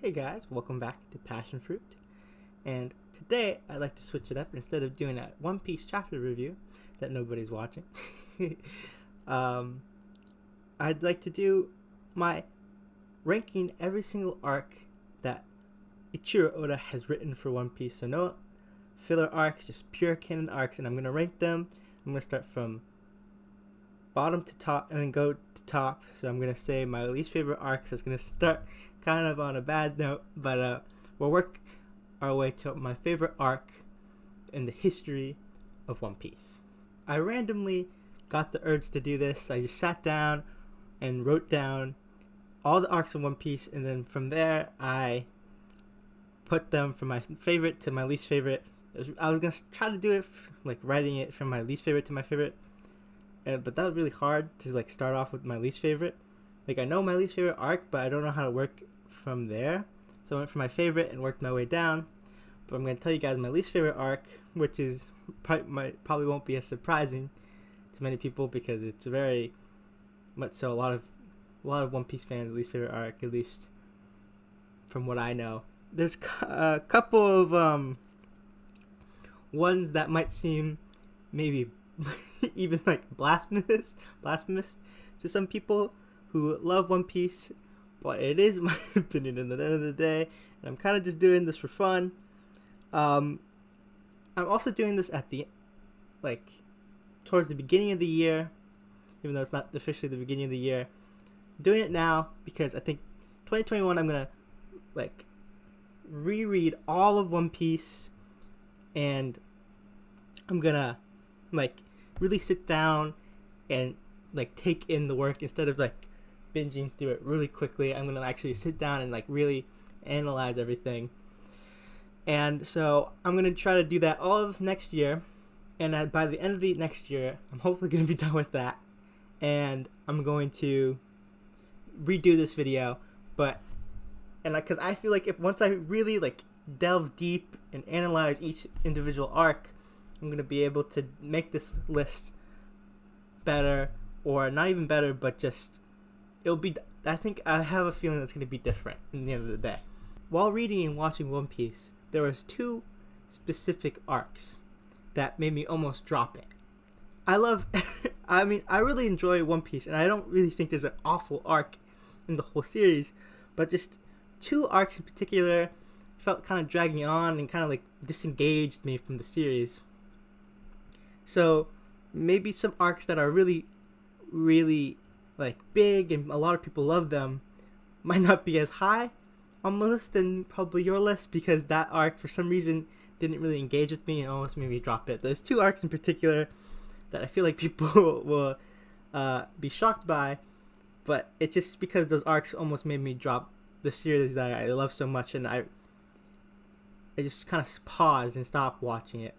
Hey guys, welcome back to Passion Fruit. And today I'd like to switch it up. Instead of doing a One Piece chapter review that nobody's watching, I'd like to do my ranking every single arc that Ichiro Oda has written for One Piece. So no filler arcs, just pure canon arcs, and I'm going to rank them. I'm going to start from bottom to top and then go to top. So I'm going to say my least favorite arcs. It's going to start kind of on a bad note, but we'll work our way to my favorite arc in the history of One Piece. I randomly got the urge to do this. I just sat down and wrote down all the arcs of One Piece, and then from there I put them from my favorite to my least favorite. I was gonna try to do it like writing it from my least favorite to my favorite, but that was really hard to like start off with my least favorite. Like I know my least favorite arc, but I don't know how to work from there. So I went for my favorite and worked my way down. But I'm going to tell you guys my least favorite arc, which is probably won't be as surprising to many people because it's very much so a lot of One Piece fans' least favorite arc, at least from what I know. There's a couple of ones that might seem maybe even like blasphemous to some people who love One Piece, but it is my opinion at the end of the day, and I'm kind of just doing this for fun. I'm also doing this at the towards the beginning of the year, even though it's not officially the beginning of the year. I'm doing it now because I think 2021 I'm gonna reread all of One Piece, and I'm gonna really sit down and take in the work instead of binging through it really quickly. I'm gonna actually sit down and really analyze everything. And so I'm gonna try to do that all of next year, and by the end of the next year, I'm hopefully gonna be done with that. And I'm going to redo this video, because I feel like if once I really delve deep and analyze each individual arc, I'm gonna be able to make this list better, or not even better, but just I have a feeling it's gonna be different in the end of the day. While reading and watching One Piece, there was two specific arcs that made me almost drop it. I really enjoy One Piece, and I don't really think there's an awful arc in the whole series, but just two arcs in particular felt kind of dragging on and kind of disengaged me from the series. So maybe some arcs that are really, really big and a lot of people love them might not be as high on my list than probably your list, because that arc for some reason didn't really engage with me and almost made me drop it. There's two arcs in particular that I feel like people will be shocked by, but it's just because those arcs almost made me drop the series that I love so much, and I just kind of paused and stopped watching it.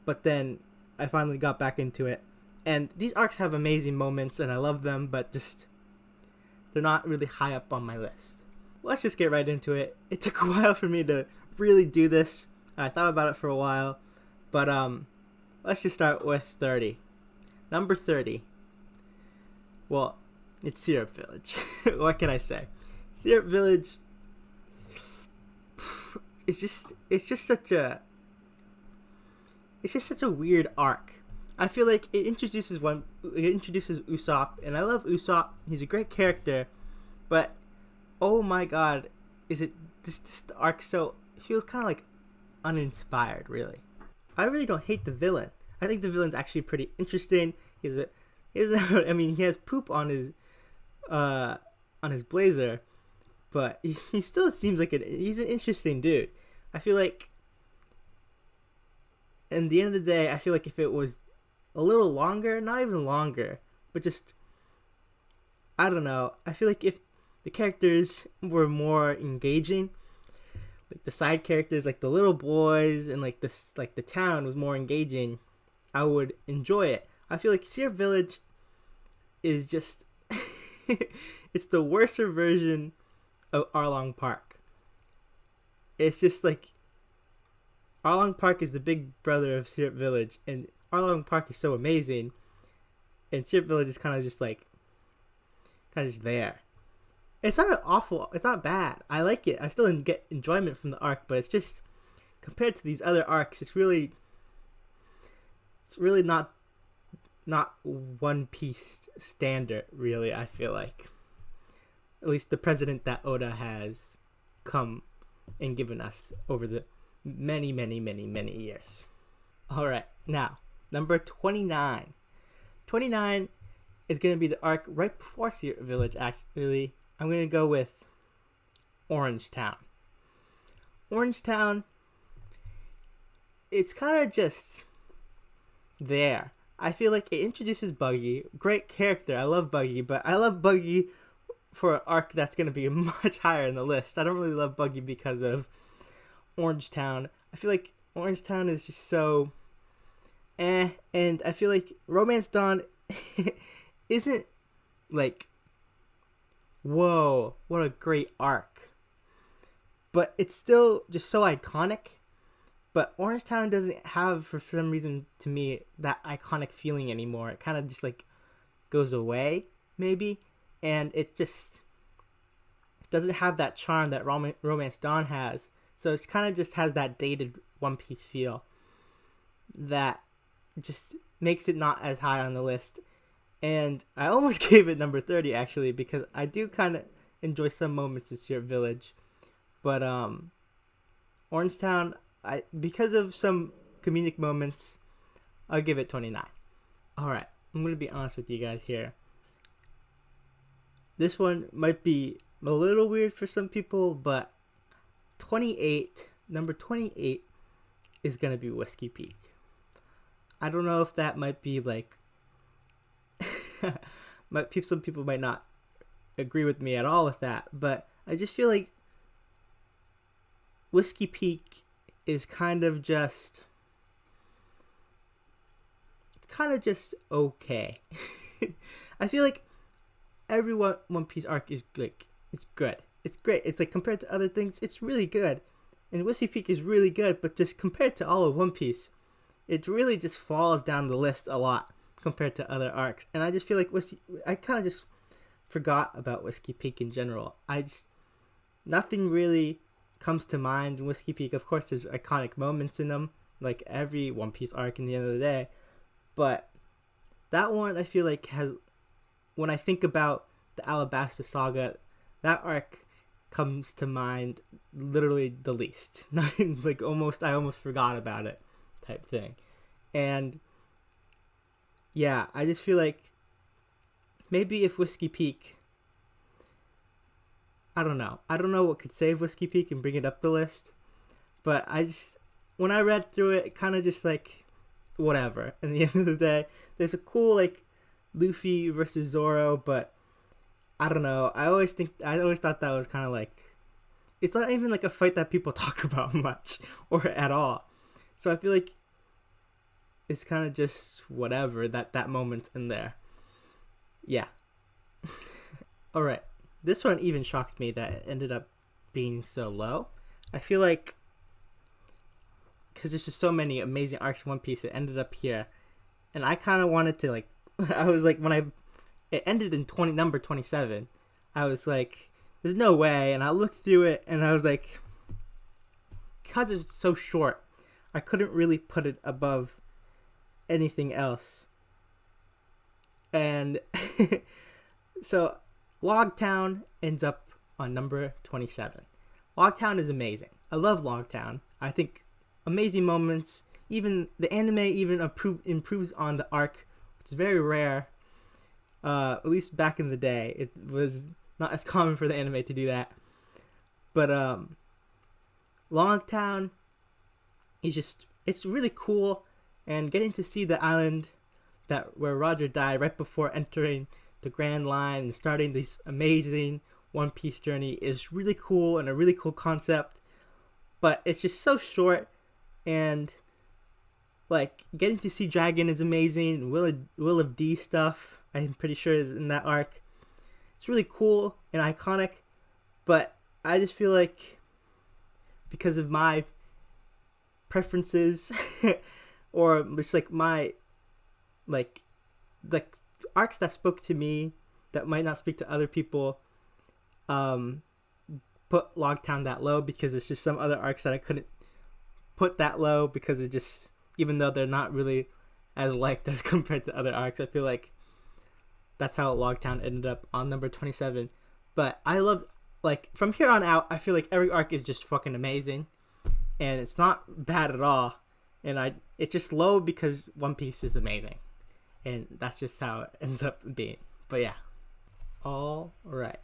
But then I finally got back into it, and these arcs have amazing moments and I love them, but just they're not really high up on my list. Let's just get right into it. It took a while for me to really do this. I thought about it for a while, but let's just start with 30. Number 30. Well, it's Syrup Village. What can I say? Syrup Village. It's just such a weird arc. I feel like it introduces Usopp, and I love Usopp. He's a great character, but oh my god, is it this arc so feels kind of uninspired, really. I really don't hate the villain. I think the villain's actually pretty interesting. He has poop on his blazer, but he still seems like he's an interesting dude. I feel like, in the end of the day, I feel like if it was a little longer, not even longer, but just, I don't know, I feel like if the characters were more engaging, the side characters, the little boys, and the town was more engaging, I would enjoy it. I feel like Syrup Village is just it's the worser version of Arlong Park. It's just Arlong Park is the big brother of Syrup Village, and Arlong Park is so amazing, and Syrup Village is kind of just there. It's not awful. It's not bad. I like it. I still get enjoyment from the arc, but it's just compared to these other arcs, it's really not One Piece standard. Really, I feel like at least the president that Oda has come and given us over the many years. All right, now number 29. 29 is going to be the arc right before Secret Village. Actually, I'm going to go with Orange Town. Orange Town, it's kind of just there. I feel like it introduces Buggy. Great character. I love Buggy, but I love Buggy for an arc that's going to be much higher in the list. I don't really love Buggy because of Orange Town. I feel like Orange Town is just so and I feel like Romance Dawn isn't like, whoa, what a great arc. But it's still just so iconic. But Orange Town doesn't have, for some reason, to me, that iconic feeling anymore. It kind of just like goes away, maybe. And it just doesn't have that charm that Romance Dawn has. So it kind of just has that dated One Piece feel that just makes it not as high on the list. And I almost gave it number 30, actually, because I do kind of enjoy some moments in Secret Village. But Orange Town, because of some comedic moments, I'll give it 29. Alright, I'm going to be honest with you guys here. This one might be a little weird for some people, but number 28 is going to be Whiskey Peak. I don't know if that might be like some people might not agree with me at all with that, but I just feel like Whiskey Peak is kind of just okay. I feel like every One Piece arc is like, it's good. It's great. It's like compared to other things, it's really good. And Whiskey Peak is really good, but just compared to all of One Piece, it really just falls down the list a lot compared to other arcs. And I just feel like I kind of just forgot about Whiskey Peak in general. Nothing really comes to mind in Whiskey Peak. Of course, there's iconic moments in them, like every One Piece arc in the end of the day. But that one, I feel like when I think about the Alabasta Saga, that arc comes to mind literally the least. Like I almost forgot about it type thing. And yeah, I just feel like maybe if Whiskey Peak, I don't know what could save Whiskey Peak and bring it up the list, but when I read through it, kind of just like whatever. In the end of the day, there's a cool like Luffy versus Zoro, but I don't know. I always thought that was kind of like, it's not even like a fight that people talk about much or at all. So I feel like it's kind of just whatever that moment's in there. Yeah. All right. This one even shocked me that it ended up being so low. I feel like because there's just so many amazing arcs in One Piece, it ended up here, and I kind of wanted to like. I was like, it ended in number 27. I was like, there's no way, and I looked through it, and I was like, because it's so short, I couldn't really put it above anything else. And so Logtown ends up on number 27. Logtown is amazing. I love Logtown. I think amazing moments. Even the anime improves on the arc, which is very rare. At least back in the day, it was not as common for the anime to do that. But Logtown it's really cool, and getting to see the island where Roger died right before entering the Grand Line and starting this amazing One Piece journey is really cool and a really cool concept. But it's just so short, and like getting to see Dragon is amazing. Will of D stuff, I'm pretty sure, is in that arc. It's really cool and iconic, but I just feel like because of my preferences or just like my like arcs that spoke to me that might not speak to other people, um put Logtown that low, because it's just some other arcs that I couldn't put that low, because it just, even though they're not really as liked as compared to other arcs, I feel like that's how Logtown ended up on number 27. But I love, like, from here on out, I feel like every arc is just fucking amazing, and it's not bad at all. And it's just low because One Piece is amazing, and that's just how it ends up being. But yeah, all right.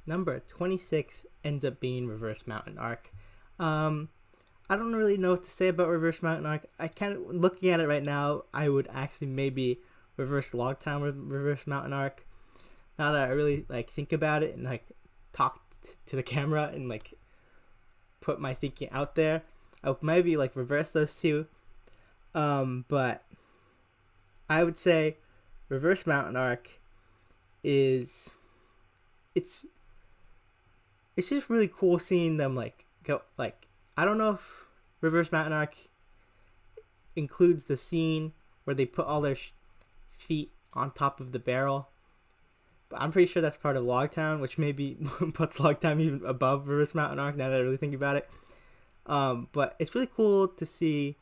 Number 26 ends up being Reverse Mountain Arc. I don't really know what to say about Reverse Mountain Arc. I kind of, looking at it right now, I would actually maybe reverse Logtown with Reverse Mountain Arc. Now that I really like think about it and like talk to the camera and like put my thinking out there, I would maybe like reverse those two. But I would say Reverse Mountain Arc is, it's just really cool seeing them like go, like, I don't know if Reverse Mountain Arc includes the scene where they put all their feet on top of the barrel, but I'm pretty sure that's part of Logtown, which maybe puts Logtown even above Reverse Mountain Arc now that I really think about it. But it's really cool to see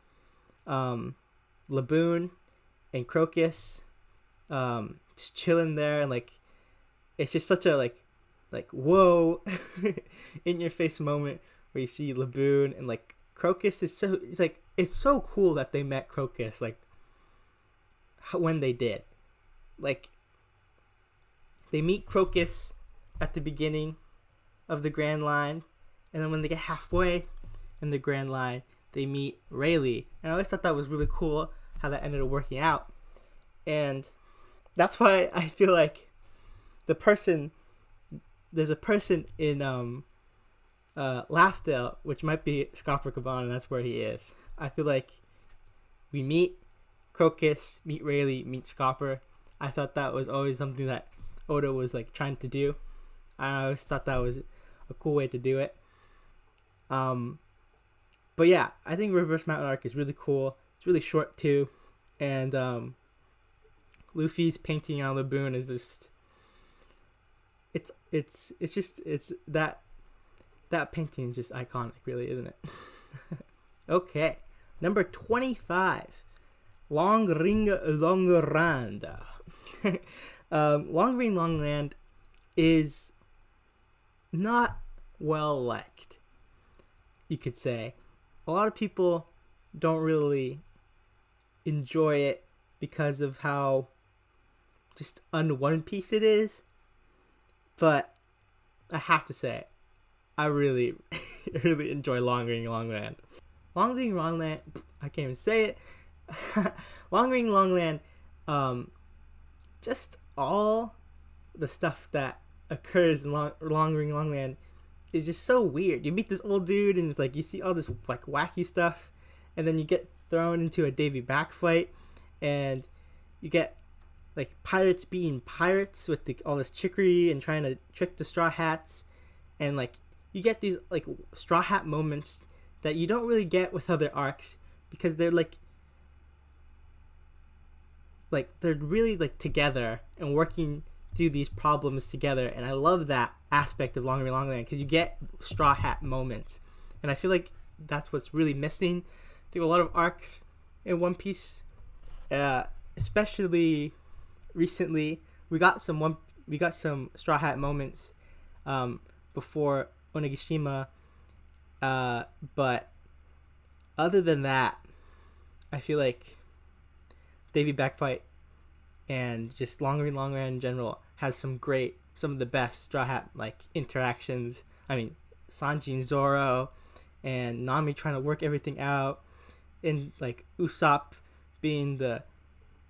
Laboon and Crocus just chilling there, and like it's just such a like whoa in your face moment where you see Laboon and like Crocus is so, it's so cool that they met Crocus like when they did. Like they meet Crocus at the beginning of the Grand Line, and then when they get halfway in the Grand Line, they meet Rayleigh. And I always thought that was really cool how that ended up working out. And that's why I feel like there's a person in Laughdale, which might be Scopper Caban, and that's where he is. I feel like we meet Crocus, meet Rayleigh, meet Scopper. I thought that was always something that Oda was like trying to do. I always thought that was a cool way to do it. But yeah, I think Reverse Mountain Arc is really cool. It's really short too, and Luffy's painting on Laboon is just, it's that painting is just iconic, really, isn't it? Okay, number 25, Long Ring Long Land. Long Ring Long Land is not well liked, you could say. A lot of people don't really enjoy it because of how just un-One Piece it is. But I have to say, I really, really enjoy Long Ring Long Land. Long Ring Long Land, I can't even say it. Long Ring Long Land, just all the stuff that occurs in Long Ring Long Land is just so weird. You meet this old dude and it's like you see all this like wacky stuff, and then you get thrown into a Davy Back fight, and you get like pirates being pirates with all this trickery and trying to trick the Straw Hats, and like you get these like Straw Hat moments that you don't really get with other arcs, because they're like they're really like together and working through these problems together. And I love that aspect of Long Ring Long Land, because you get Straw Hat moments, and I feel like that's what's really missing through a lot of arcs in One Piece, especially recently. We got some Straw Hat moments before Onigashima, but other than that, I feel like Davy Backfight and just Long Ring Long Land in general has some of the best Straw Hat like interactions. I mean, Sanji and Zoro, and Nami trying to work everything out, and like Usopp being the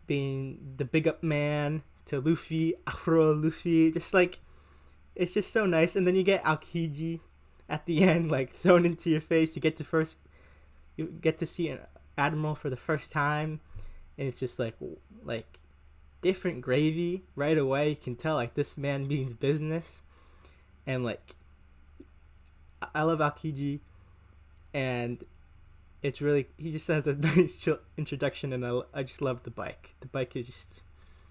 big up man to Luffy, Afro Luffy, just like it's just so nice. And then you get Aokiji at the end, like thrown into your face. You get to see an admiral for the first time, and it's just like different gravy right away. You can tell like this man means business, and like I love Aokiji, and it's really, he just has a nice chill introduction, and I just love the bike. The bike is just,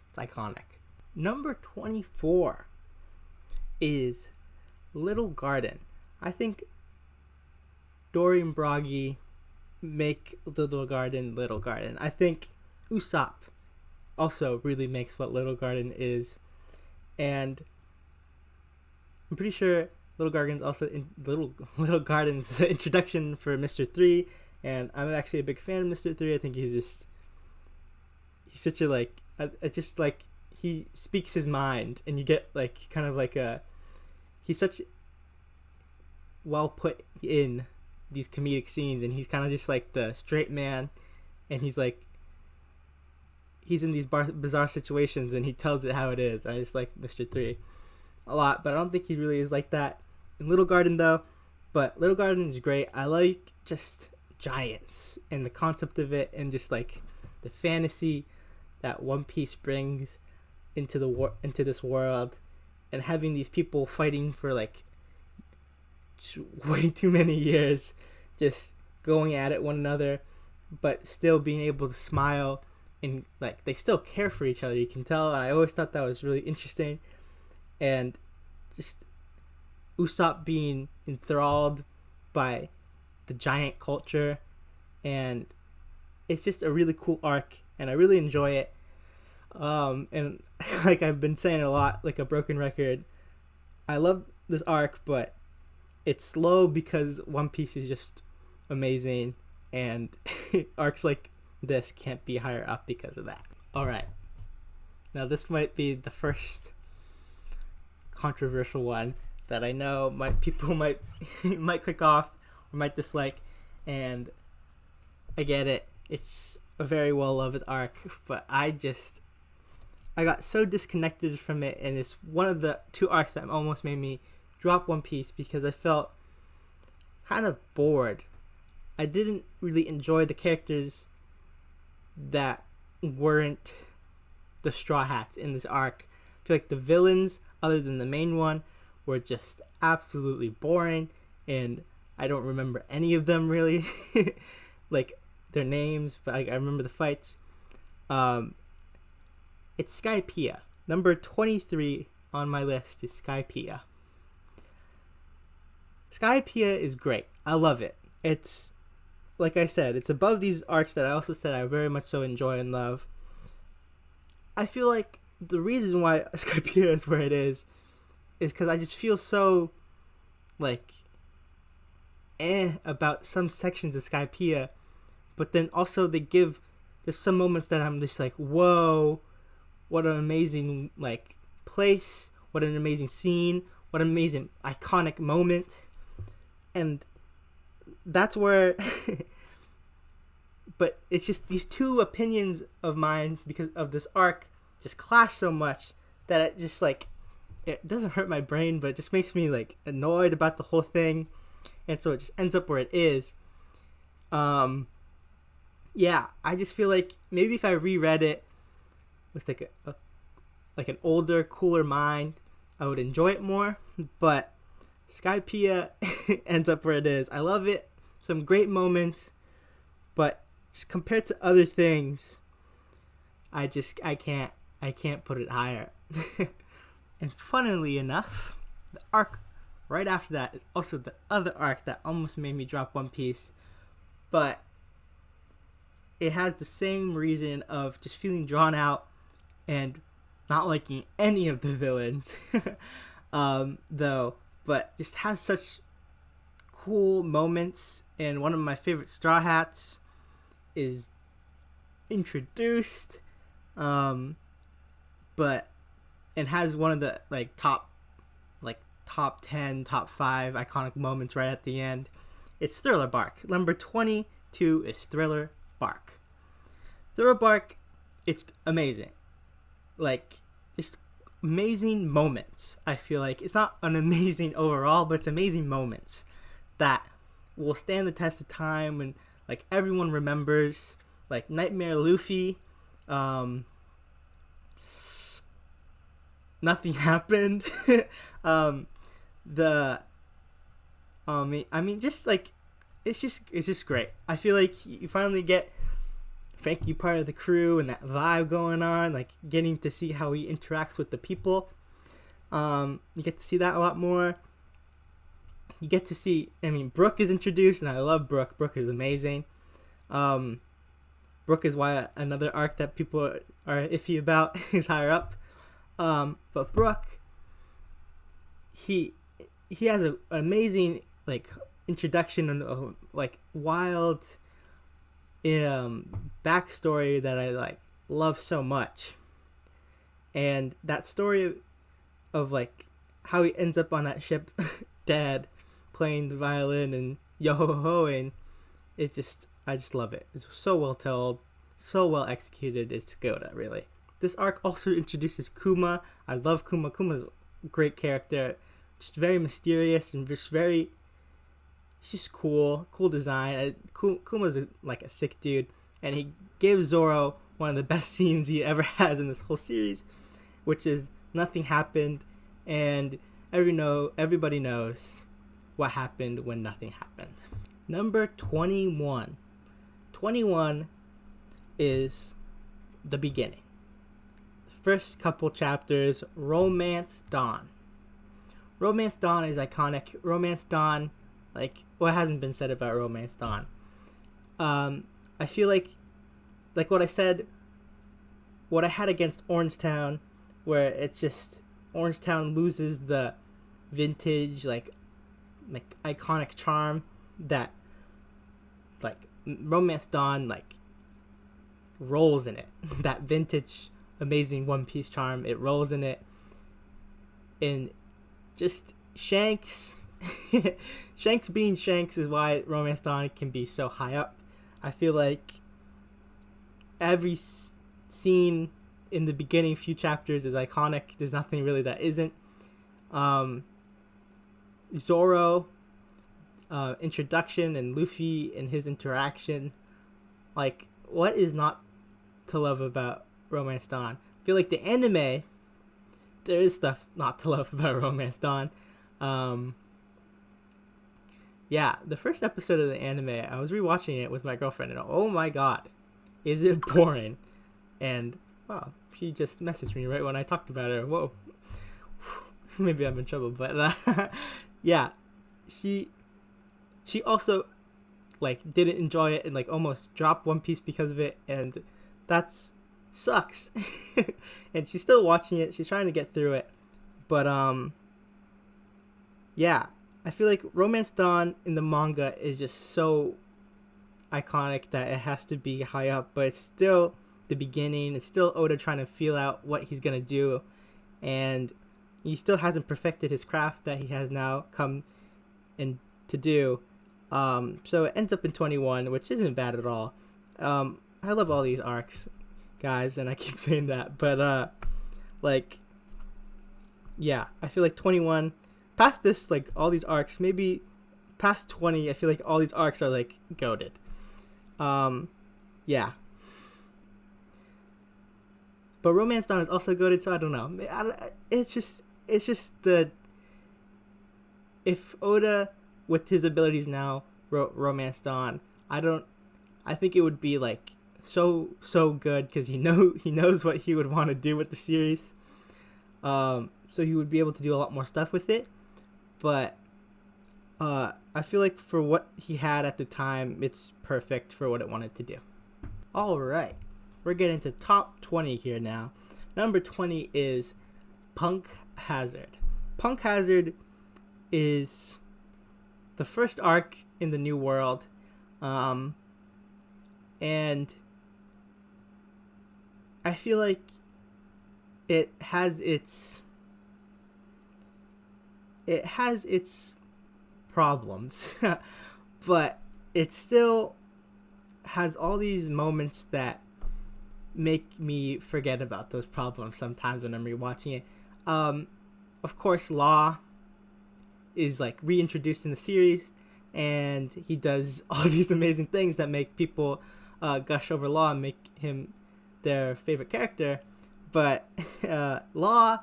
it's iconic. Number 24 is Little Garden. I think Dory and Bragi make Little Garden Little Garden. I think Usopp also really makes what Little Garden is, and I'm pretty sure Little Garden's also in Little Garden's the introduction for Mr. 3, and I'm actually a big fan of Mr. 3. I think he's such a I just like he speaks his mind, and you get like kind of like he's such well put in these comedic scenes, and he's kind of just like the straight man, and he's in these bizarre situations, and he tells it how it is. I just like Mr. 3 a lot, but I don't think he really is like that in Little Garden though. But Little Garden is great. I like just giants and the concept of it, and just like the fantasy that One Piece brings into this world, and having these people fighting for like way too many years, just going at it one another, but still being able to smile, and like they still care for each other, you can tell. And I always thought that was really interesting, and just Usopp being enthralled by the giant culture, and it's just a really cool arc, and I really enjoy it. And like I've been saying a lot, like a broken record, I love this arc, but it's slow because One Piece is just amazing, and arcs like this can't be higher up because of that. Alright, now this might be the first controversial one that I know people might click off or might dislike, and I get it. It's a very well-loved arc, but I got so disconnected from it, and it's one of the two arcs that almost made me drop One Piece because I felt kind of bored. I didn't really enjoy the characters that weren't the Straw Hats in this arc. I feel like the villains, other than the main one, were just absolutely boring, and I don't remember any of them really, like their names, but I remember the fights. It's Skypiea. Number 23 on my list is Skypiea. Skypiea is great. I love it. It's, like I said, it's above these arcs that I also said I very much so enjoy and love. I feel like the reason why Skypiea is where it is because I just feel so, like, about some sections of Skypiea, but then also there's some moments that I'm just like, whoa, what an amazing, like, place, what an amazing scene, what an amazing iconic moment. And that's where but it's just these two opinions of mine because of this arc just clash so much that it just like, it doesn't hurt my brain, but it just makes me like annoyed about the whole thing, and so it just ends up where it is. Yeah, I just feel like maybe if I reread it with like an older, cooler mind, I would enjoy it more. But Skypiea ends up where it is. I love it, some great moments, but compared to other things, I can't put it higher. And funnily enough, the arc right after that is also the other arc that almost made me drop One Piece, but it has the same reason of just feeling drawn out and not liking any of the villains, though, but just has such cool moments. And one of my favorite Straw Hats is introduced, but and has one of the top 10, top 5 iconic moments right at the end. It's Thriller Bark. Number 22 is Thriller Bark. Thriller Bark, it's amazing. Like, just amazing moments. I feel like it's not an amazing overall, but it's amazing moments that will stand the test of time, and like everyone remembers, like Nightmare Luffy. Nothing happened. Just like it's just great. I feel like you finally get Frankie part of the crew and that vibe going on, like getting to see how he interacts with the people. You get to see that a lot more. you get to see, I mean, Brooke is introduced, and I love Brooke. Brooke is amazing. Um, Brooke is why another arc that people are iffy about is higher up. But Brooke, he has an amazing like introduction and like wild backstory that I like love so much. And that story of like how he ends up on that ship, dad playing the violin and yo ho ho, and it just, I just love it. It's so well told, so well executed. It's Goda, really. This arc also introduces Kuma. I love Kuma. Kuma's a great character, just very mysterious and just very, he's just cool design. Kuma's like a sick dude, and he gives Zoro one of the best scenes he ever has in this whole series, which is nothing happened, and everybody knows what happened when nothing happened. Number 21. 21 is the beginning. The first couple chapters, Romance Dawn. Romance Dawn is iconic. Romance Dawn, like, what hasn't been said about Romance Dawn? I feel like what I said, what I had against Orange Town, where it's just Orange Town loses the vintage like iconic charm that like Romance Dawn like rolls in it. That vintage amazing One Piece charm, it rolls in it. And just Shanks Shanks being Shanks is why Romance Dawn can be so high up. I feel like every scene in the beginning few chapters is iconic. There's nothing really that isn't. Zoro introduction and Luffy and his interaction, like, what is not to love about Romance Dawn? I feel like the anime, there is stuff not to love about Romance Dawn. Yeah, the first episode of the anime, I was rewatching it with my girlfriend, and oh my god, is it boring. And wow, she just messaged me right when I talked about her. Whoa, maybe I'm in trouble, but yeah, she also like didn't enjoy it and like almost dropped One Piece because of it, and that's sucks. And she's still watching it. She's trying to get through it, but yeah, I feel like Romance Dawn in the manga is just so iconic that it has to be high up, but it's still the beginning. It's still Oda trying to feel out what he's gonna do, and he still hasn't perfected his craft that he has now come in to do. So it ends up in 21, which isn't bad at all. I love all these arcs, guys, and I keep saying that, but like, yeah, I feel like 21 past this, like all these arcs, maybe past 20, I feel like all these arcs are like goated. Yeah, but Romance Dawn is also goated, so I don't know. It's just the, if Oda with his abilities now wrote Romance Dawn, I think it would be like so good, because he knows what he would want to do with the series. So he would be able to do a lot more stuff with it. But I feel like for what he had at the time, it's perfect for what it wanted to do. All right, we're getting to top 20 here now. Number 20 is Punk Hazard. Punk Hazard is the first arc in the New World, and I feel like it has its problems, but it still has all these moments that make me forget about those problems sometimes when I'm rewatching it. Of course, Law is like reintroduced in the series, and he does all these amazing things that make people gush over Law and make him their favorite character. But Law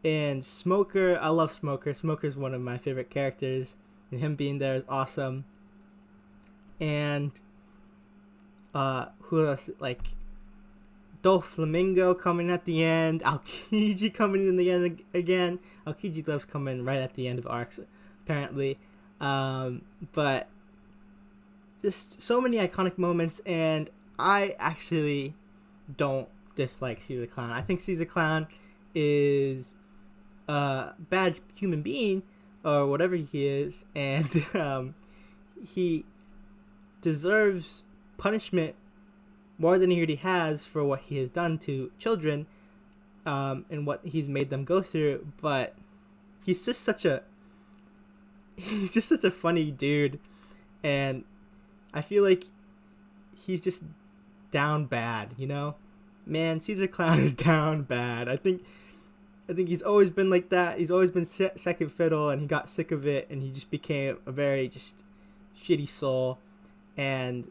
and Smoker, I love Smoker. Smoker's one of my favorite characters, and him being there is awesome. And who else? Like Doflamingo coming at the end, Aokiji coming in the end again. Aokiji loves coming right at the end of arcs, apparently. But just so many iconic moments, and I actually don't dislike Caesar Clown. I think Caesar Clown is a bad human being or whatever he is, and he deserves punishment more than he already has for what he has done to children, and what he's made them go through. But he's just such a funny dude, and I feel like he's just down bad, you know? Man, Caesar Clown is down bad. I think he's always been like that. He's always been second fiddle, and he got sick of it, and he just became a very just shitty soul. And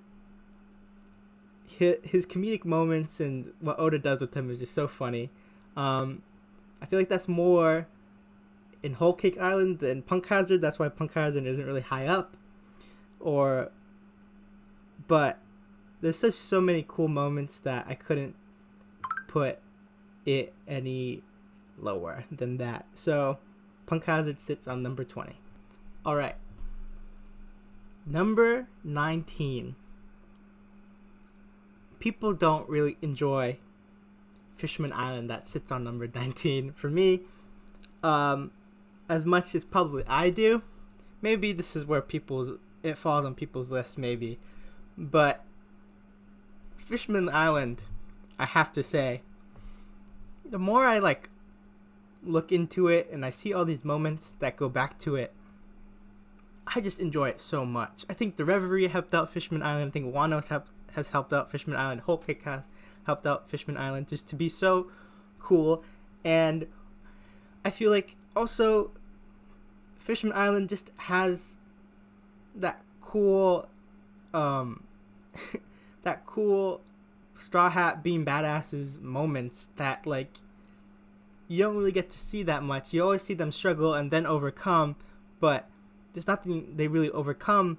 his comedic moments and what Oda does with him is just so funny. I feel like that's more in Whole Cake Island than Punk Hazard. That's why Punk Hazard isn't really high up. But there's just so many cool moments that I couldn't put it any lower than that. So Punk Hazard sits on number 20. All right. Number 19. People don't really enjoy Fisherman Island. That sits on number 19 for me. As much as probably I do. Maybe this is where it falls on people's list, maybe. But Fisherman Island, I have to say, the more I look into it and I see all these moments that go back to it, I just enjoy it so much. I think the Reverie helped out Fisherman Island. I think Wano has helped out Fisherman Island. Whole Cake has helped out Fisherman Island, just to be so cool. And I feel like also Fisherman Island just has that cool that cool Straw Hat being badasses moments that you don't really get to see that much. You always see them struggle and then overcome, but there's nothing they really overcome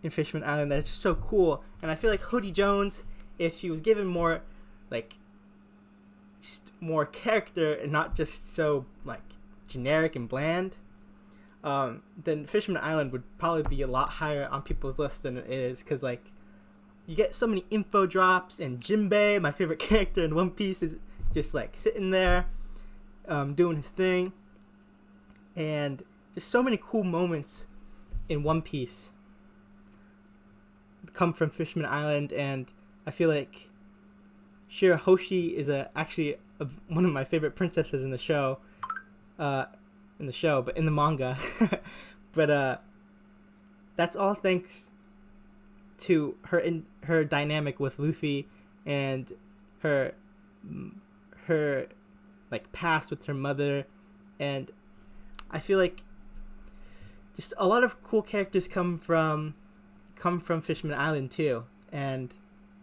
in Fisherman Island that's just so cool. And I feel like Hoodie Jones, if he was given more just more character and not just so generic and bland, then Fisherman Island would probably be a lot higher on people's list than it is, because you get so many info drops, and Jinbei, my favorite character in One Piece, is just sitting there doing his thing, and just so many cool moments in One Piece come from Fisherman Island. And I feel like Shirahoshi is actually one of my favorite princesses in the show, but in the manga. But that's all thanks to her dynamic with Luffy, and her past with her mother. And I feel like just a lot of cool characters come from Fisherman Island too. And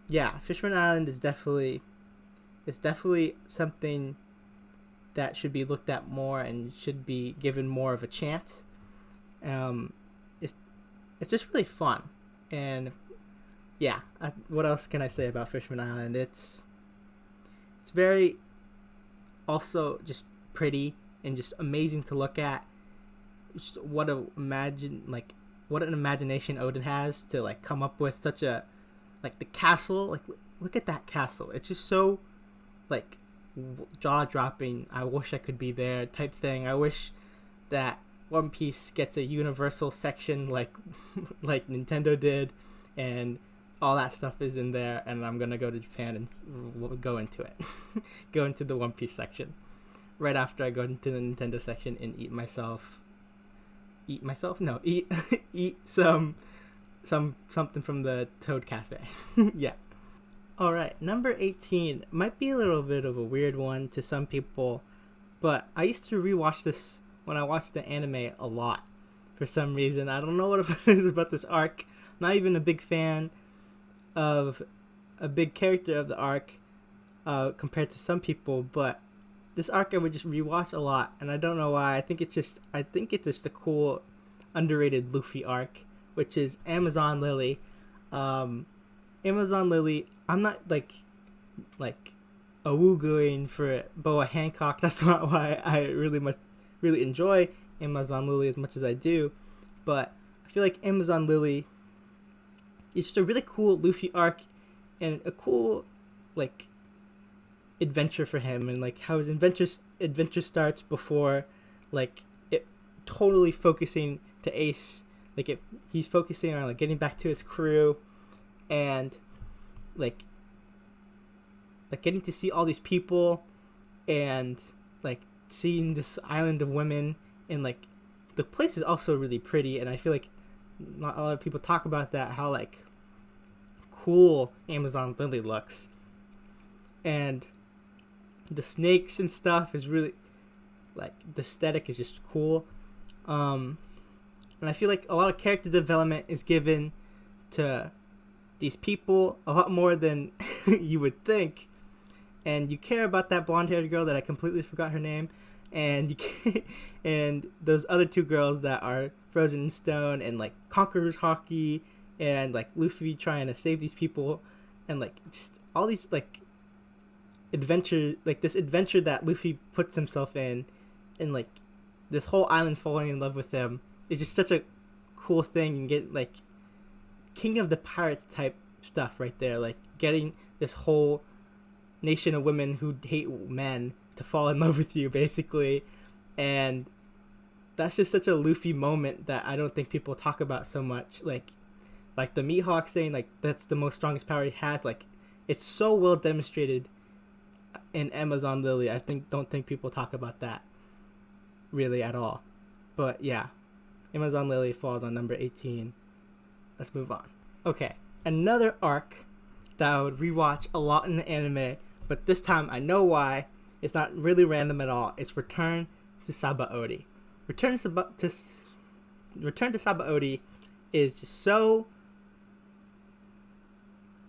yeah, Fisherman Island is definitely something that should be looked at more and should be given more of a chance. It's just really fun. And yeah, what else can I say about Fisherman Island? It's very also just pretty and just amazing to look at. Just what an imagination Odin has to come up with such a the castle. Look at that castle. It's just so jaw dropping. I wish I could be there type thing. I wish that One Piece gets a universal section like Nintendo did, and all that stuff is in there. And I'm gonna go to Japan and go into it. Go into the One Piece section right after I go into the Nintendo section and eat something from the Toad Cafe. Yeah. All right, number 18 might be a little bit of a weird one to some people, but I used to rewatch this when I watched the anime a lot for some reason. I don't know what it is about this arc. I'm not even a big fan of a big character of the arc compared to some people, but this arc I would just rewatch a lot, and I don't know why. I think it's just a cool, underrated Luffy arc, which is Amazon Lily. Amazon Lily, I'm not a woo-gooing for Boa Hancock. That's not why I really enjoy Amazon Lily as much as I do, but I feel like Amazon Lily is just a really cool Luffy arc and a cool like adventure for him, and like how his adventure starts before like it totally focusing to Ace. He's focusing on like getting back to his crew, and like getting to see all these people, and like seeing this island of women, and like the place is also really pretty, and I feel like not a lot of people talk about that, how like cool Amazon Lily looks, and the snakes and stuff is really like the aesthetic is just cool. And I feel like a lot of character development is given to these people, a lot more than you would think. And you care about that blonde-haired girl that I completely forgot her name, and and those other two girls that are frozen in stone, and like Conqueror's Hockey, and like Luffy trying to save these people, and like just all these like this adventure that Luffy puts himself in, and like this whole island falling in love with him. It's just such a cool thing, and get like King of the Pirates type stuff right there, like getting this whole nation of women who hate men to fall in love with you, basically. And that's just such a Luffy moment that I don't think people talk about so much. Like the Mihawk saying like that's the most strongest power he has, like it's so well demonstrated in Amazon Lily. Don't think people talk about that really at all. But yeah, Amazon Lily falls on number 18. Let's move on. Okay, another arc that I would rewatch a lot in the anime, but this time I know why. It's not really random at all. It's Return to Sabaody. Return to Sabaody is just so...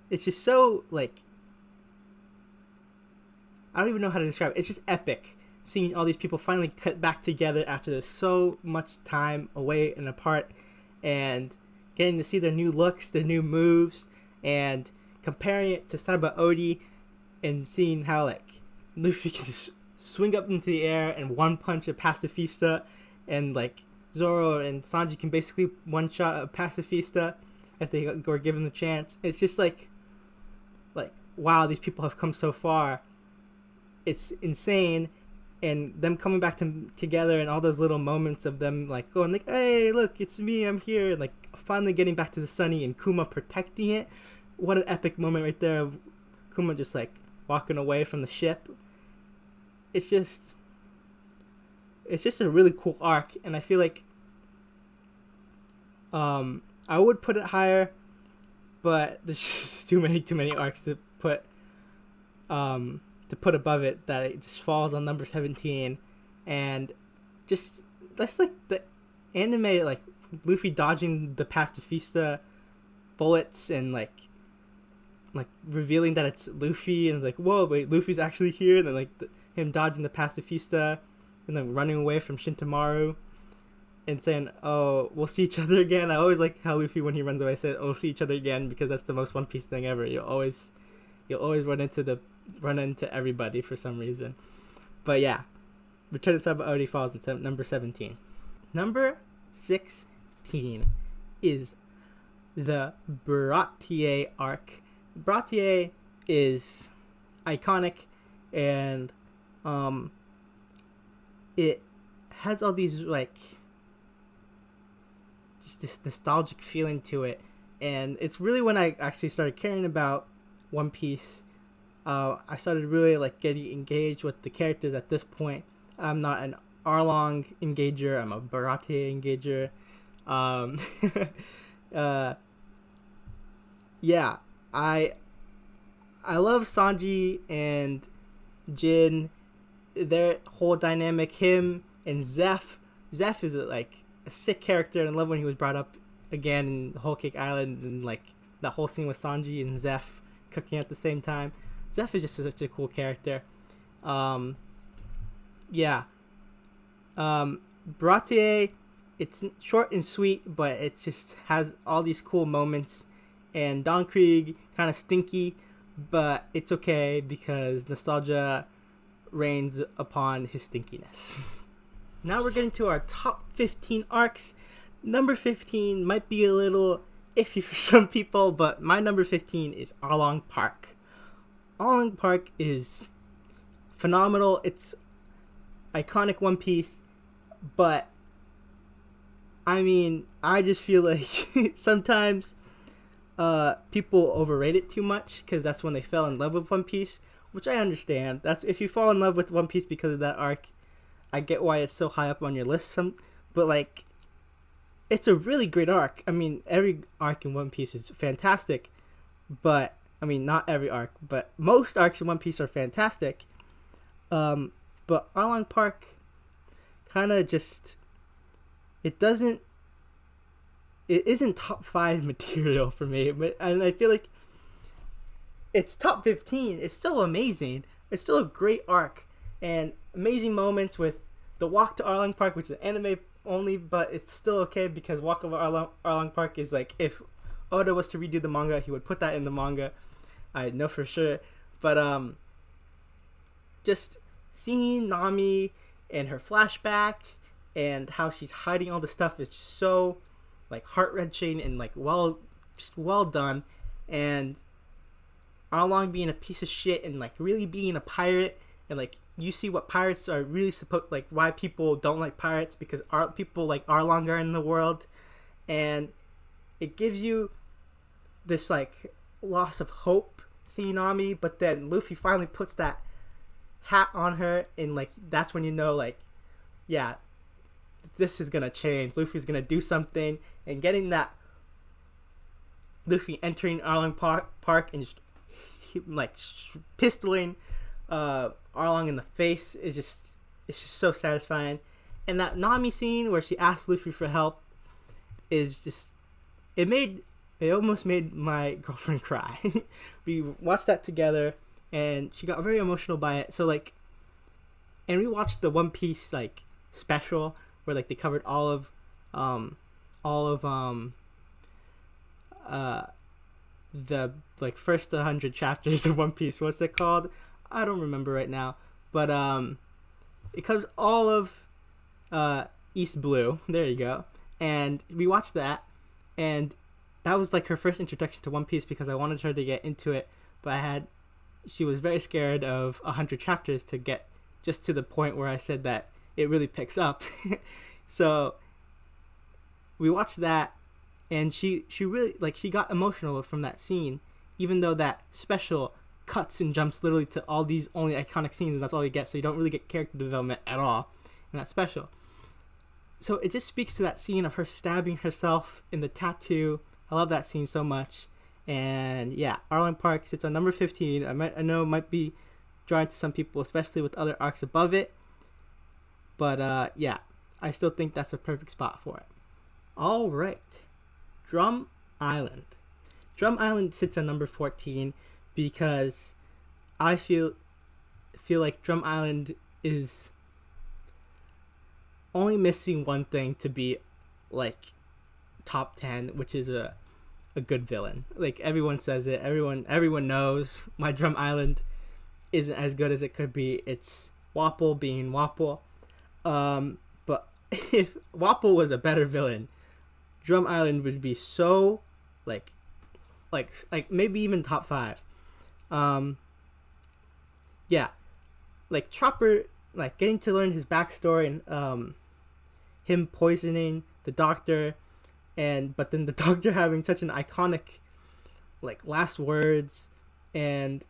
It's just so, like... I don't even know how to describe it. It's just epic. Seeing all these people finally cut back together after so much time away and apart, and getting to see their new looks, their new moves, and comparing it to Sabaody, and seeing how like Luffy can just swing up into the air and one punch a pacifista, and like Zoro and Sanji can basically one shot a pacifista if they were given the chance. It's just like wow, these people have come so far. It's insane. And them coming back together, and all those little moments of them like going like, hey, look, it's me, I'm here, and like finally getting back to the Sunny, and Kuma protecting it. What an epic moment right there of Kuma just like walking away from the ship. It's just a really cool arc, and I feel like I would put it higher, but there's just too many arcs to put above it, that it just falls on number 17. And just that's like the anime, like Luffy dodging the pacifista bullets, and like revealing that it's Luffy, and it's like, whoa, wait, Luffy's actually here, and then like him dodging the pacifista, and then running away from Shintamaru, and saying, oh, we'll see each other again. I always like how Luffy, when he runs away, said, oh, we'll see each other again, because that's the most One Piece thing ever. You'll always run into everybody for some reason. But yeah, Return to Sabaody falls in number 17. Number 16 is the Baratie arc. Baratie is iconic, and it has all these like just this nostalgic feeling to it, and it's really when I actually started caring about One Piece. I started really like getting engaged with the characters at this point. I'm not an Arlong engager, I'm a Baratie engager. Yeah, I love Sanji and Jin, their whole dynamic. Him and Zeph is a sick character, and I love when he was brought up again in Whole Cake Island, and like that whole scene with Sanji and Zeph cooking at the same time. Zeph is just such a cool character. Baratie, it's short and sweet, but it just has all these cool moments. And Don Krieg, kind of stinky, but it's okay because nostalgia reigns upon his stinkiness. Now we're getting to our top 15 arcs. Number 15 might be a little iffy for some people, but my number 15 is Arlong Park. Arlong Park is phenomenal. It's iconic One Piece, but I mean, I just feel like sometimes people overrate it too much because that's when they fell in love with One Piece, which I understand. That's if you fall in love with One Piece because of that arc, I get why it's so high up on your list. But like, it's a really great arc. I mean, every arc in One Piece is fantastic, but I mean, not every arc, but most arcs in One Piece are fantastic. But Arlong Park kind of just it isn't top 5 material for me, and I feel like it's top 15. It's still amazing. It's still a great arc and amazing moments with the walk to Arlong Park, which is anime only, but it's still okay because Walk of Arlong Park is like, if Oda was to redo the manga, he would put that in the manga. I know for sure. But just seeing Nami and her flashback and how she's hiding all the stuff is just so like heart-wrenching and like just well done. And Arlong being a piece of shit and like really being a pirate, and like you see what pirates are really supposed, like why people don't like pirates, because people like Arlong are in the world, and it gives you this like loss of hope seeing Nami, but then Luffy finally puts that hat on her, and like that's when you know, like, yeah, this is gonna change. Luffy's gonna do something, and getting that Luffy entering Arlong Park and just like pistoling Arlong in the face is just so satisfying. And that Nami scene where she asked Luffy for help is just it almost made my girlfriend cry. We watched that together and she got very emotional by it. So like, and we watched the One Piece like special where like they covered all of the like first 100 chapters of One Piece. What's it called? I don't remember right now, but it covers all of East Blue. There you go. And we watched that, and that was like her first introduction to One Piece because I wanted her to get into it, but she was very scared of 100 chapters to get just to the point where I said that it really picks up. So we watched that, and she really like she got emotional from that scene, even though that special cuts and jumps literally to all these only iconic scenes, and that's all you get, so you don't really get character development at all in that special. So it just speaks to that scene of her stabbing herself in the tattoo. I love that scene so much. And yeah, Arlong Park sits on number 15. I know it might be drawing to some people, especially with other arcs above it, but yeah, I still think that's a perfect spot for it. All right, Drum Island. Drum Island sits on number 14 because I feel like Drum Island is only missing one thing to be like top 10, which is a good villain. Like everyone says it, everyone knows my Drum Island isn't as good as it could be. It's Wapol being Wapol. But if Wapol was a better villain, Drum Island would be so like maybe even top 5. Yeah, like Chopper, like getting to learn his backstory and him poisoning the doctor, but then the doctor having such an iconic like last words, and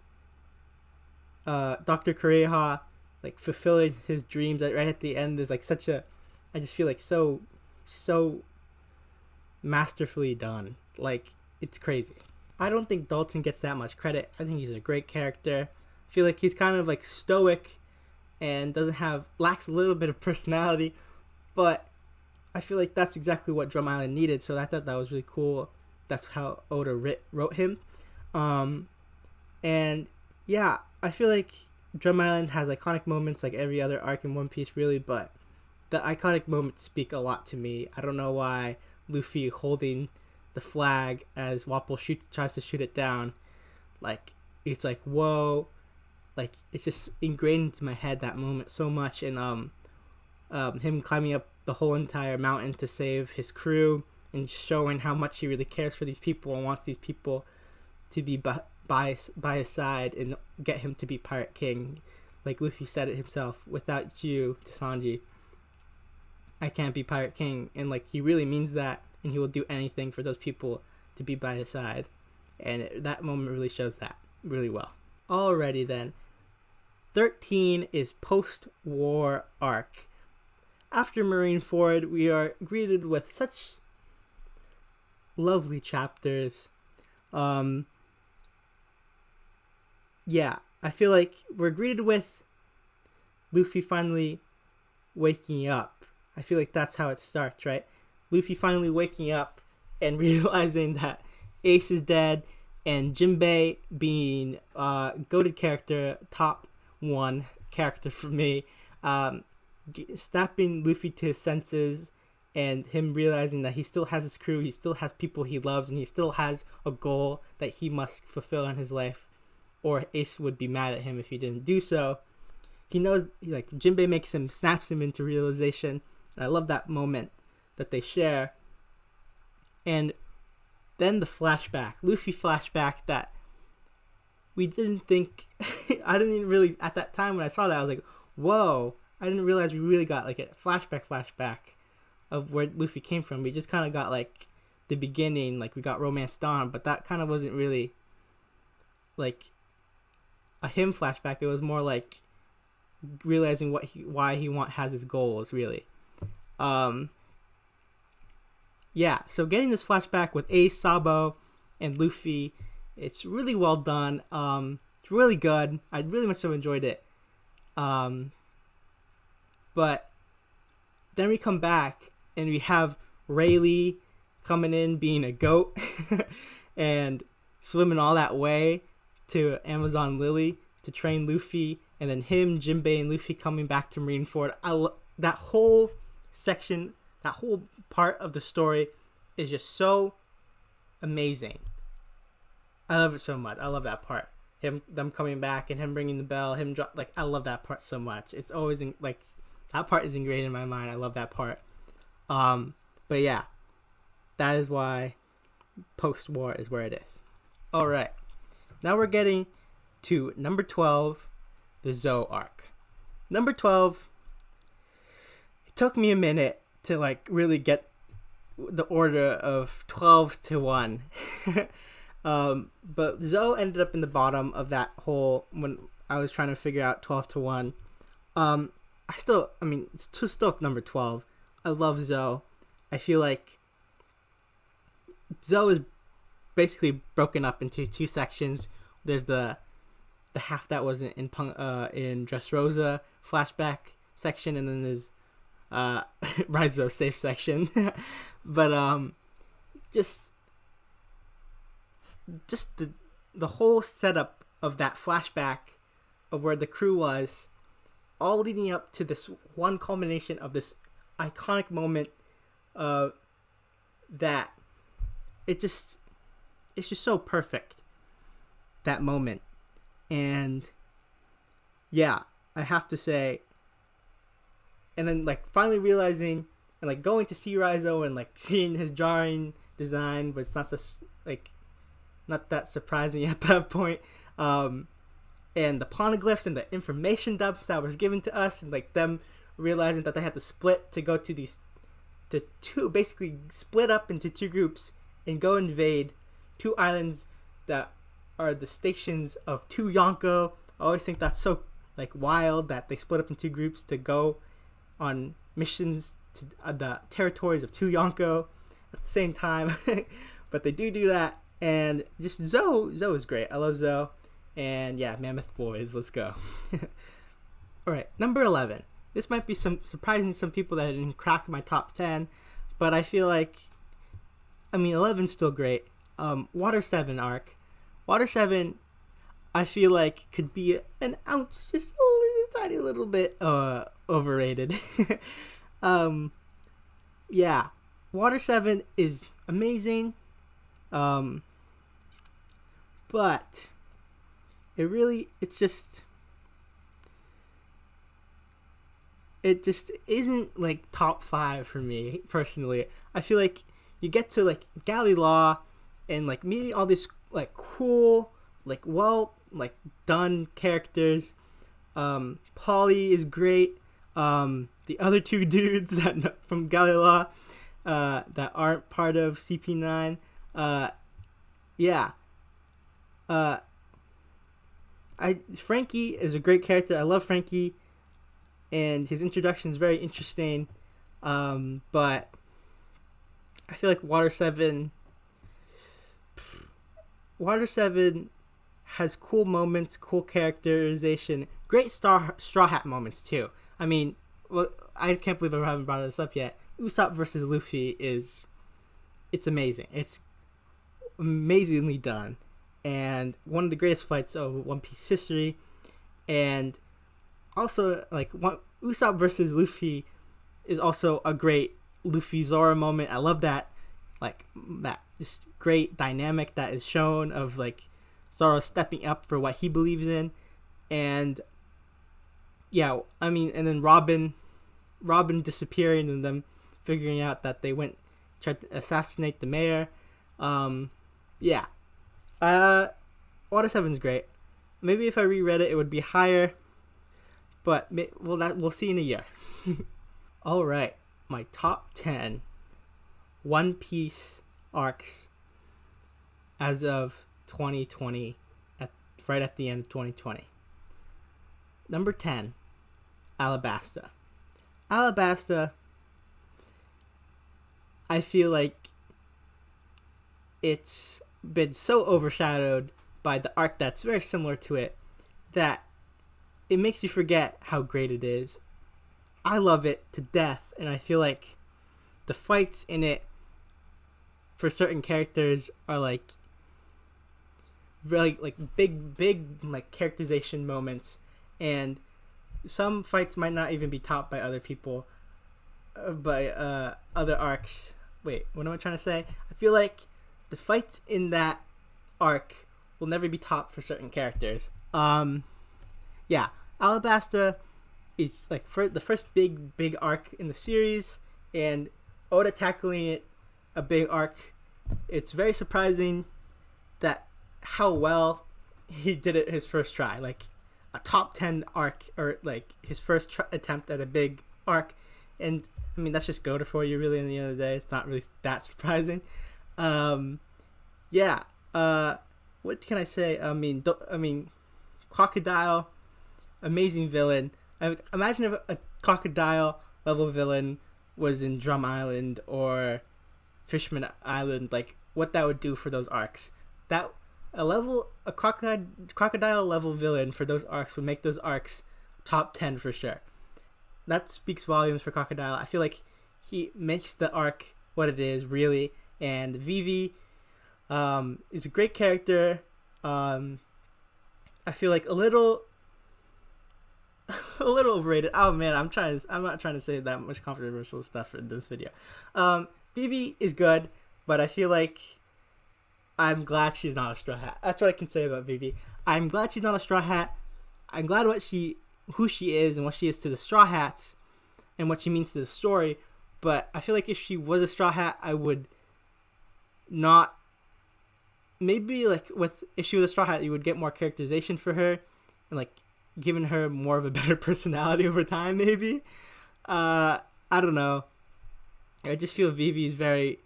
Dr. Kureha like fulfilling his dreams right at the end is like such a, I just feel like so masterfully done. Like it's crazy. I don't think Dalton gets that much credit. I think he's a great character. I feel like he's kind of like stoic and lacks a little bit of personality, but I feel like that's exactly what Drum Island needed, so I thought that was really cool. That's how Oda wrote him. And yeah, I feel like Drum Island has iconic moments like every other arc in One Piece really, but the iconic moments speak a lot to me. I don't know why Luffy holding the flag as Wapol tries to shoot it down, like it's like whoa, like it's just ingrained into my head, that moment so much. And him climbing up the whole entire mountain to save his crew and showing how much he really cares for these people and wants these people to be by his side and get him to be Pirate King. Like Luffy said it himself, without you, to Sanji, I can't be Pirate King. And like he really means that, and he will do anything for those people to be by his side. And that moment really shows that really well. Alrighty then. 13 is post-war arc. After Marineford, we are greeted with such lovely chapters. Yeah, I feel like we're greeted with Luffy finally waking up. I feel like that's how it starts, right? Luffy finally waking up and realizing that Ace is dead, and Jinbei being goated character, top 1 character for me, snapping Luffy to his senses, and him realizing that he still has his crew, he still has people he loves, and he still has a goal that he must fulfill in his life, or Ace would be mad at him if he didn't do so. He knows, like, Jinbei snaps him into realization, and I love that moment that they share. And then the flashback, Luffy flashback that we didn't think, I didn't even really, at that time when I saw that, I was like, whoa, I didn't realize we really got like a flashback of where Luffy came from. We just kind of got like the beginning, like we got Romance Dawn, but that kind of wasn't really like a him flashback. It was more like realizing why he has his goals, really. Yeah, so getting this flashback with Ace, Sabo, and Luffy, it's really well done. It's really good. I really much so enjoyed it. But then we come back and we have Rayleigh coming in being a goat and swimming all that way to Amazon Lily to train Luffy, and then him, Jinbei, and Luffy coming back to Marineford. That whole section, that whole part of the story is just so amazing. I love it so much. I love that part. Them coming back and him ringing the bell, I love that part so much. It's always that part is ingrained in my mind. I love that part. But yeah, that is why post-war is where it is. All right, now we're getting to number 12, the Zou arc. Number 12. It took me a minute to like really get the order of 12 to 1. But Zou ended up in the bottom of that whole when I was trying to figure out 12 to 1. It's still number 12. I love Zou. I feel like Zou is basically broken up into 2 sections. There's the half that wasn't in Dressrosa flashback section, and then there's Rise Zou safe section. But just the whole setup of that flashback of where the crew was, all leading up to this one culmination of this iconic moment that it's just so perfect, that moment. And yeah, I have to say, and then like finally realizing and like going to see Rizzo and like seeing his drawing design, but it's not that surprising at that point. And the poneglyphs and the information dumps that was given to us, and like them realizing that they had to split to go to basically split up into 2 groups and go invade 2 islands that are the stations of 2 Yonko. I always think that's so like wild that they split up in 2 groups to go on missions to the territories of 2 Yonko at the same time. But they do that, and just Zou is great. I love Zou. And yeah, Mammoth Boys, let's go. Alright, number 11. This might be surprising to some people that I didn't crack my top 10, but I feel like, 11's still great. Water 7 arc. Water 7, I feel like could be an ounce, just a tiny little bit overrated. Yeah, Water 7 is amazing, but it's just, it just isn't like top 5 for me personally. I feel like you get to like Galley Law and like meeting all these like cool, like well, like done characters. Polly is great. The other two dudes from Galley Law that aren't part of CP9, yeah. Frankie is a great character. I love Frankie, and his introduction is very interesting. But I feel like Water 7 has cool moments, cool characterization, great Straw Hat moments too. I mean, well, I can't believe I haven't brought this up yet. Usopp versus Luffy it's amazing. It's amazingly done, and one of the greatest fights of One Piece history. And also, like, Usopp versus Luffy is also a great Luffy Zoro moment. I love that, like, that just great dynamic that is shown of like Zoro stepping up for what he believes in. And yeah, I mean, and then Robin disappearing and them figuring out that they tried to assassinate the mayor. Yeah. Water 7's great. Maybe if I reread it would be higher, but we'll see in a year. All right, my top 10 One Piece arcs as of 2020, right at the end of 2020. Number 10, Alabasta. Alabasta, I feel like it's been so overshadowed by the arc that's very similar to it that it makes you forget how great it is. I love it to death, and I feel like the fights in it for certain characters are like really like big like characterization moments, and some fights might not even be topped by other people, by other arcs. Wait, what am I trying to say? I feel like the fights in that arc will never be topped for certain characters. Yeah, Alabasta is like the first big arc in the series, and Oda tackling it, a big arc. It's very surprising that how well he did it his first try, like a top 10 arc, or like his first attempt at a big arc. And I mean, that's just Goda for you, really. In the end of the day, it's not really that surprising. Yeah. What can I say? I mean, Crocodile, amazing villain. Imagine if a Crocodile level villain was in Drum Island or Fishman Island, like what that would do for those arcs. That a crocodile level villain for those arcs would make those arcs top 10 for sure. That speaks volumes for Crocodile. I feel like he makes the arc what it is, really. And Vivi is a great character. I feel like a little overrated. Oh man, I'm not trying to say that much controversial stuff for this video. Vivi is good, but I feel like I'm glad she's not a Straw Hat. That's what I can say about Vivi. I'm glad she's not a Straw Hat. I'm glad who she is and what she is to the Straw Hats and what she means to the story. But I feel like if she was a Straw Hat, I would not. Maybe like if she was a Straw Hat, you would get more characterization for her and like giving her more of a better personality over time. Maybe. I don't know. I just feel Vivi is very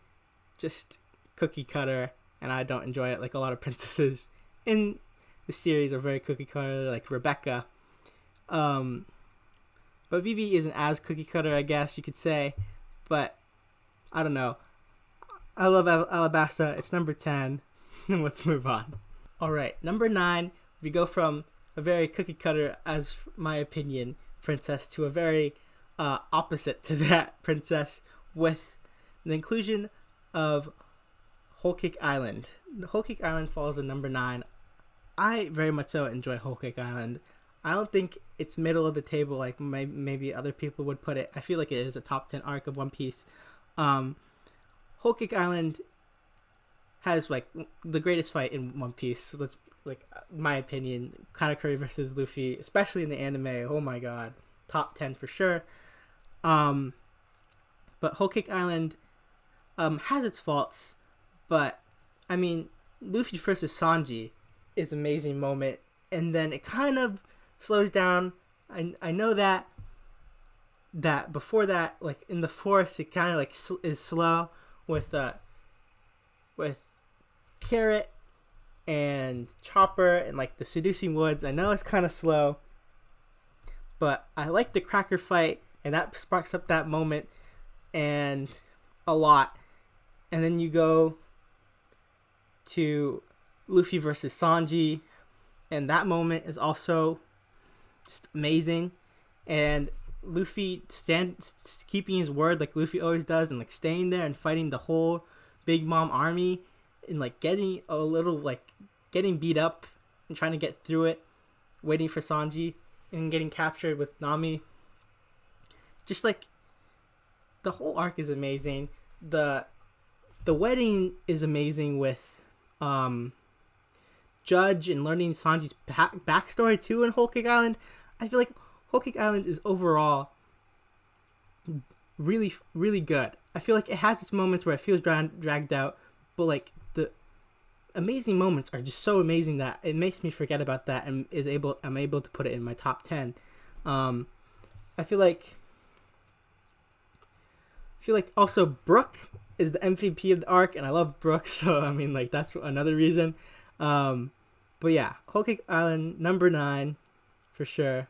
just cookie cutter, and I don't enjoy it. Like a lot of princesses in the series are very cookie cutter, like Rebecca. But Vivi isn't as cookie cutter, I guess you could say. But I don't know. I love Alabasta. It's number 10. Let's move on. All right, number 9. We go from a very cookie cutter, as my opinion, princess to a very opposite to that princess, with the inclusion of Whole Cake Island. Whole Cake Island falls at number 9. I very much so enjoy Whole Cake Island. I don't think it's middle of the table like maybe other people would put it. I feel like it is a top 10 arc of One Piece. Whole Cake Island has like the greatest fight in One Piece. So that's like my opinion. Katakuri versus Luffy, especially in the anime. Oh my god, top 10 for sure. Um, but Whole Cake Island has its faults, but I mean, Luffy versus Sanji is an amazing moment, and then it kind of slows down. I know that before that, like in the forest, it kind of like is slow with Carrot and Chopper and like the seducing woods. I know it's kind of slow, but I like the cracker fight, and that sparks up that moment and a lot. And then you go to Luffy versus Sanji, and that moment is also just amazing. And Luffy keeping his word like Luffy always does, and like staying there and fighting the whole Big Mom army, and like getting a little like getting beat up and trying to get through it, waiting for Sanji, and getting captured with Nami. Just like the whole arc is amazing. The wedding is amazing with Judge, and learning Sanji's backstory too in Whole Cake Island. I feel like Whole Cake Island is overall really, really good. I feel like it has its moments where it feels dragged out, but like the amazing moments are just so amazing that it makes me forget about that, and I'm able to put it in my top 10. I feel like also Brooke is the MVP of the arc, and I love Brooke, so I mean like that's another reason. But yeah, Whole Cake Island number 9 for sure.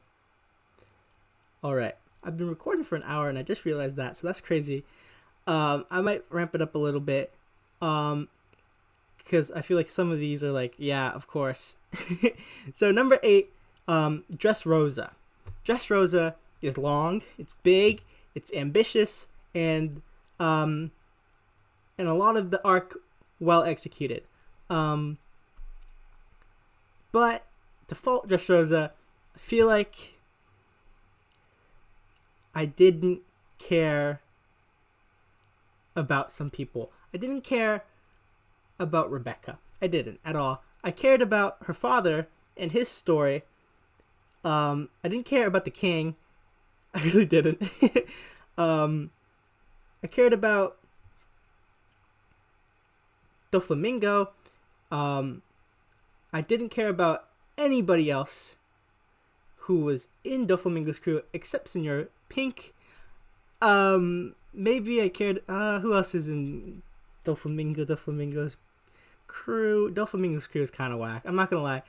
All right, I've been recording for an hour and I just realized that, so that's crazy. I might ramp it up a little bit, because I feel like some of these are like, yeah, of course. So number 8, Dressrosa. Dressrosa is long, it's big, it's ambitious, and a lot of the arc well executed. But default Dressrosa, I feel like I didn't care about some people. I didn't care about Rebecca. I didn't at all. I cared about her father and his story. I didn't care about the king. I really didn't. I cared about Doflamingo. I didn't care about anybody else who was in Doflamingo's crew except Senor Pink. Maybe I cared. Who else is in Doflamingo's crew? Doflamingo's crew is kind of whack. I'm not gonna lie.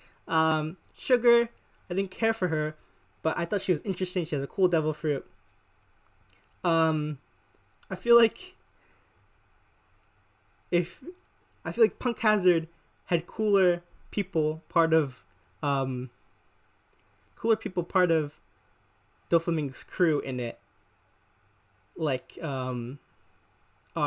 Sugar, I didn't care for her, but I thought she was interesting. She has a cool devil fruit. I feel like Punk Hazard had cooler people part of Doflamingo's crew in it. Like I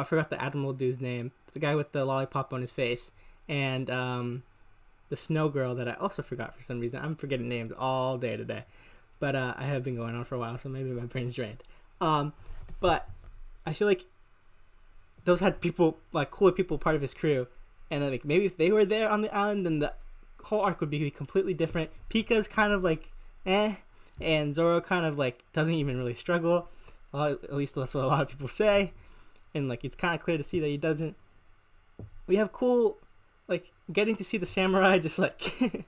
forgot the Admiral dude's name. The guy with the lollipop on his face, and the snow girl that I also forgot for some reason. I'm forgetting names all day today, but I have been going on for a while, so maybe my brain's drained. But I feel like those had people, like cooler people, part of his crew, and like maybe if they were there on the island, then the whole arc would be completely different. Pika's kind of like and Zoro kind of like doesn't even really struggle. At least that's what a lot of people say, and like it's kind of clear to see that he doesn't. We have cool, like getting to see the samurai, just like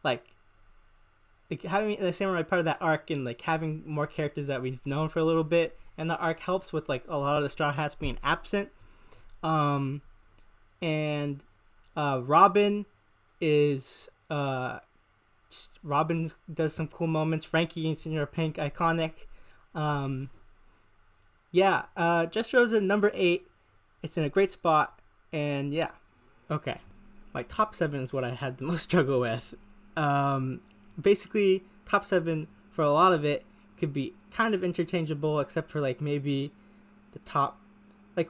like having the samurai part of that arc, and like having more characters that we've known for a little bit, and the arc helps with like a lot of the Straw Hats being absent. And Robin is Robin does some cool moments. Frankie and Senor Pink, iconic. Dressrosa number 8. It's in a great spot, and yeah, okay. My top 7 is what I had the most struggle with. Basically, top 7 for a lot of it could be kind of interchangeable, except for like maybe the top, like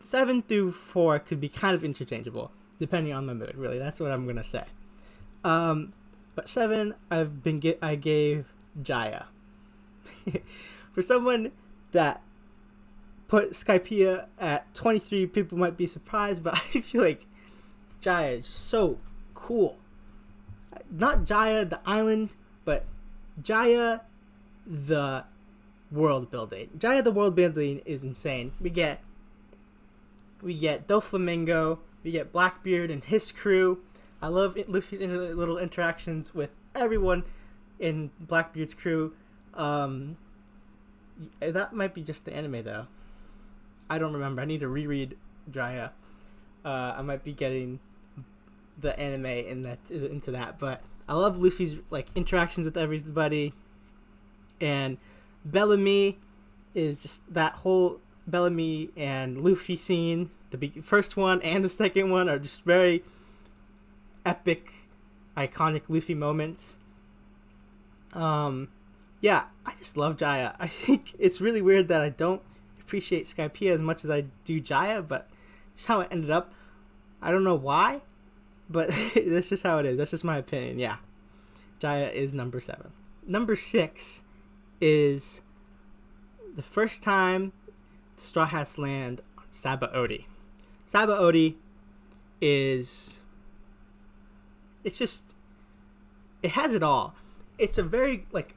7 through 4 could be kind of interchangeable depending on my mood. Really, that's what I'm gonna say. But 7, I gave Jaya. For someone that put Skypiea at 23, people might be surprised, but I feel like Jaya is so cool. Not Jaya the island, but Jaya the world building. Jaya, the world building is insane. We get Doflamingo, we get Blackbeard and his crew. I love Luffy's little interactions with everyone in Blackbeard's crew. That might be just the anime though. I don't remember. I need to reread Jaya. I might be getting the anime into that, but I love Luffy's like interactions with everybody, and Bellamy is just that whole Bellamy and Luffy scene. The first one and the second one are just very epic, iconic Luffy moments. Yeah, I just love Jaya. I think it's really weird that I don't appreciate Skypiea as much as I do Jaya, but it's how it ended up. I don't know why, but that's just how it is. That's just my opinion. Yeah, Jaya is number 7. Number 6 is the first time Straw Hats land on Sabaody. Sabaody is... It's just... It has it all. It's a very, like,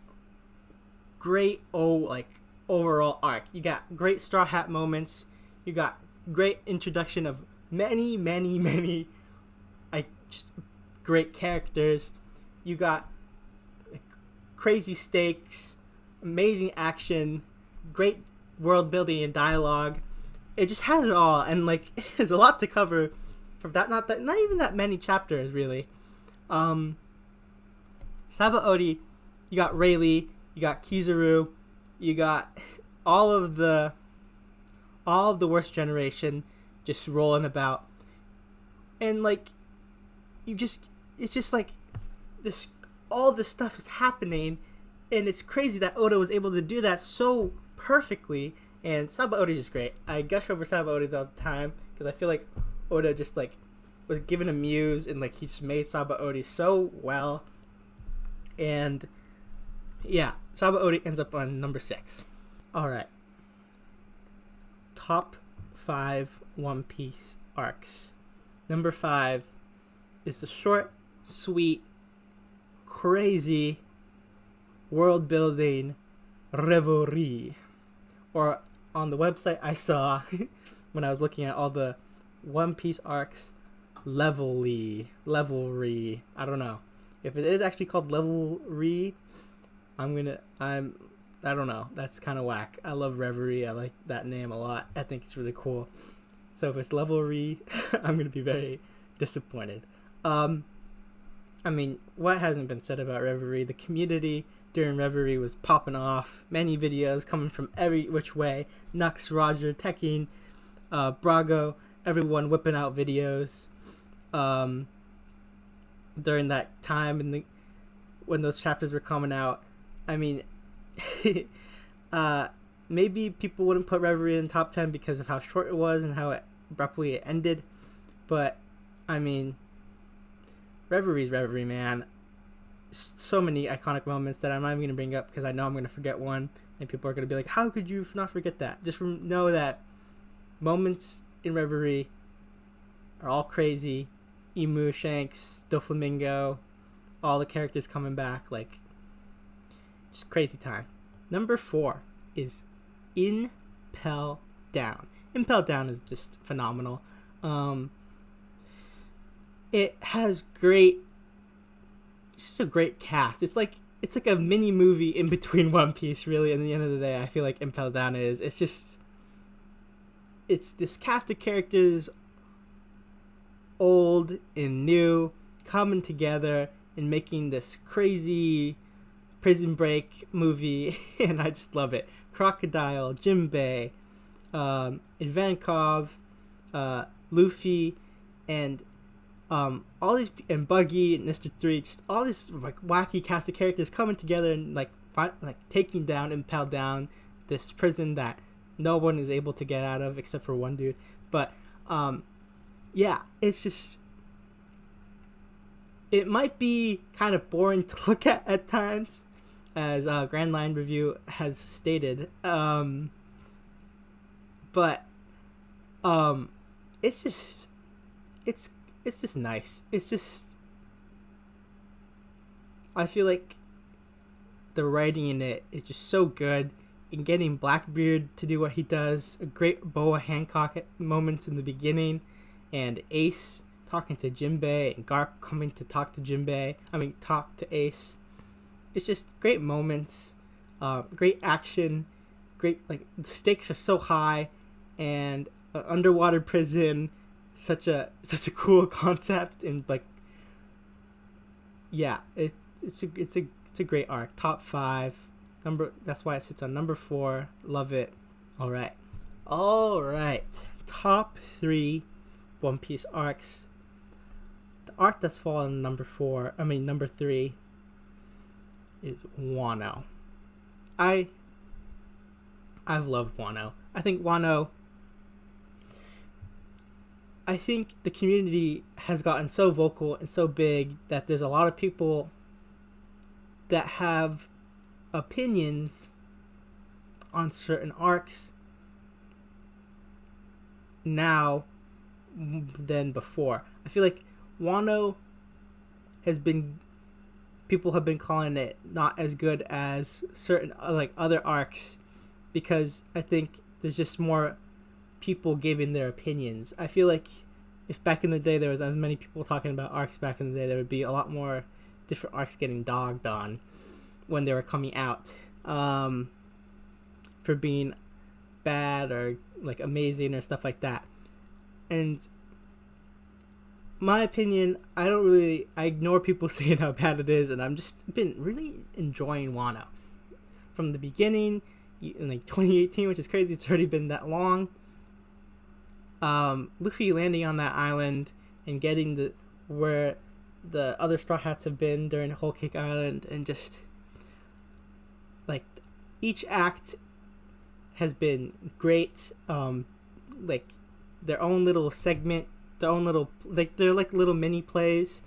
great, overall arc. You got great Straw Hat moments. You got great introduction of many, just great characters. You got like, crazy stakes, amazing action, great world building and dialogue. It just has it all, and like there's a lot to cover from that. Not even that many chapters really. Sabaody, you got Rayleigh, you got Kizaru, you got all of the worst generation just rolling about, and like it's just like this, all this stuff is happening, and it's crazy that Oda was able to do that so perfectly. And Sabaody is great. I gush over Sabaody all the time because I feel like Oda just like was given a muse, and like he just made Sabaody so well. And yeah, Sabaody ends up on number 6. All right, top 5 One Piece arcs. Number 5 is the short, sweet, crazy, world-building reverie. Or on the website I saw when I was looking at all the One Piece arcs, levelry. I don't know if it is actually called levelry. I don't know. That's kind of whack. I love Reverie. I like that name a lot. I think it's really cool. So if it's levelry, I'm gonna be very disappointed. I mean, what hasn't been said about Reverie? The community during Reverie was popping off. Many videos coming from every which way. Nux, Roger, Tekken, Brago, everyone whipping out videos during that time when those chapters were coming out. I mean, maybe people wouldn't put Reverie in the top 10 because of how short it was and how abruptly it ended. But, I mean, Reverie's Reverie, man. So many iconic moments that I'm not even going to bring up because I know I'm going to forget one. And people are going to be like, how could you not forget that? Just know that moments in Reverie are all crazy. Emu, Shanks, Doflamingo, all the characters coming back. Like, just crazy time. Number 4 is Impel Down. Impel Down is just phenomenal. It has it's just a great cast. It's like a mini movie in between One Piece, really. And at the end of the day, I feel like Impel Down is. It's this cast of characters, old and new, coming together and making this crazy prison break movie, and I just love it. Crocodile, Jinbei, Ivankov, Luffy, and all these, and Buggy and Mr. 3, just all these like wacky cast of characters coming together and like taking down Impel Down, this prison that no one is able to get out of except for one dude. But yeah, it's just, it might be kind of boring to look at times, as Grand Line Review has stated. But it's just nice. It's just, I feel like the writing in it is just so good, in getting Blackbeard to do what he does. A great Boa Hancock moments in the beginning, and Ace talking to Jinbei, and Garp coming to talk to talk to Ace. It's just great moments, great action, great, like, the stakes are so high, and underwater prison, such a cool concept, and like, yeah, it's a great arc. Top 5. That's why it sits on number 4. Love it. All right. Top 3 One Piece arcs. The arc that's fallen number 3 is Wano. I've loved Wano. I think the community has gotten so vocal and so big that there's a lot of people that have opinions on certain arcs now than before. I feel like Wano people have been calling it not as good as certain like other arcs, because I think there's just more people giving their opinions. I feel like if back in the day there was as many people talking about arcs back in the day, there would be a lot more different arcs getting dogged on when they were coming out, for being bad or like amazing or stuff like that. And my opinion, I ignore people saying how bad it is, and I'm just been really enjoying Wano from the beginning in like 2018, which is crazy. It's already been that long. Luffy landing on that island and getting where the other Straw Hats have been during Whole Cake Island, and just like each act has been great. Like their own little segment, their own little, like, they're like little mini plays,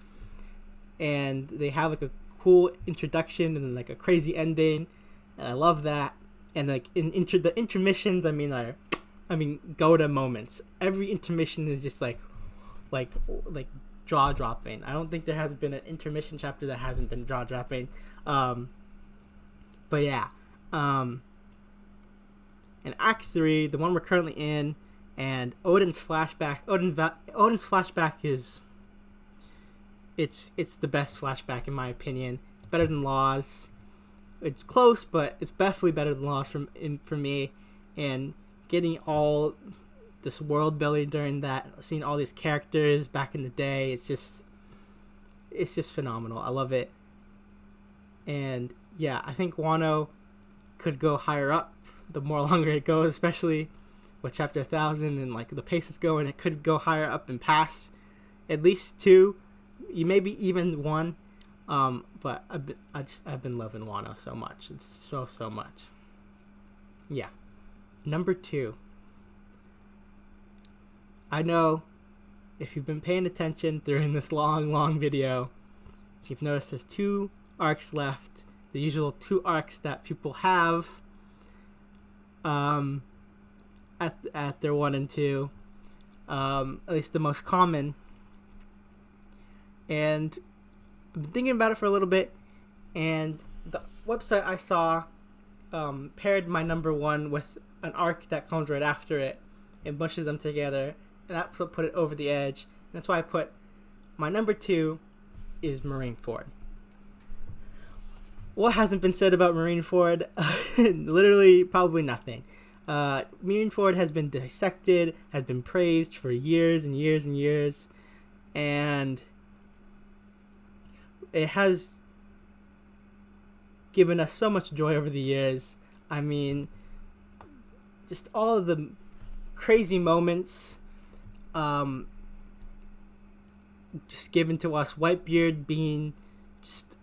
and they have like a cool introduction and like a crazy ending, and I love that. And like the intermissions, I mean Goda moments. Every intermission is just like jaw dropping. I don't think there has been an intermission chapter that hasn't been jaw dropping. But yeah, in Act 3, the one we're currently in, and Odin's flashback is it's the best flashback in my opinion. It's better than Law's. It's close, but it's definitely better than Law's for me. And getting all this world building during that, seeing all these characters back in the day, it's just phenomenal. I love it. And yeah, I think Wano could go higher up the more longer it goes, especially with chapter 1000 and like the pace it's going. It could go higher up and past at least 2, maybe even 1. But I've been loving Wano so much. It's so much. Yeah. Number 2. I know if you've been paying attention during this long video, you've noticed there's 2 arcs left. The usual 2 arcs that people have at their 1 and 2. At least the most common. And I've been thinking about it for a little bit, and the website I saw paired my number 1 with an arc that comes right after it and bushes them together, and that's what put it over the edge. And that's why I put my number 2 is Marineford. What hasn't been said about Marineford? Literally, probably nothing. Marineford has been dissected, has been praised for years and years and years, and it has given us so much joy over the years. I mean, just all of the crazy moments just given to us. Whitebeard being just